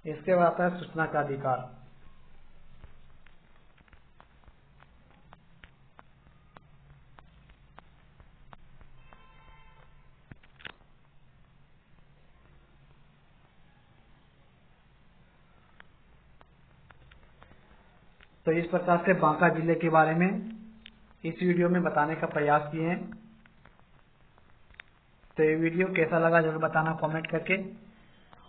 Speaker 1: इसके बाद आता है सूचना का अधिकार। तो इस प्रकार से बांका जिले के बारे में इस वीडियो में बताने का प्रयास किए हैं। तो ये वीडियो कैसा लगा जरूर बताना कमेंट करके,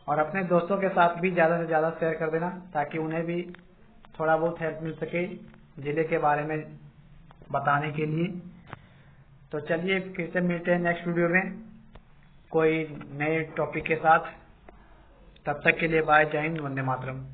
Speaker 1: और अपने दोस्तों के साथ भी ज़्यादा से ज़्यादा शेयर कर देना ताकि उन्हें भी थोड़ा बहुत हेल्प मिल सके जिले के बारे में बताने के लिए। तो चलिए फिर से मिलते हैं नेक्स्ट वीडियो में कोई नए टॉपिक के साथ। तब तक के लिए बाय, जय हिंद, वंदे मातरम।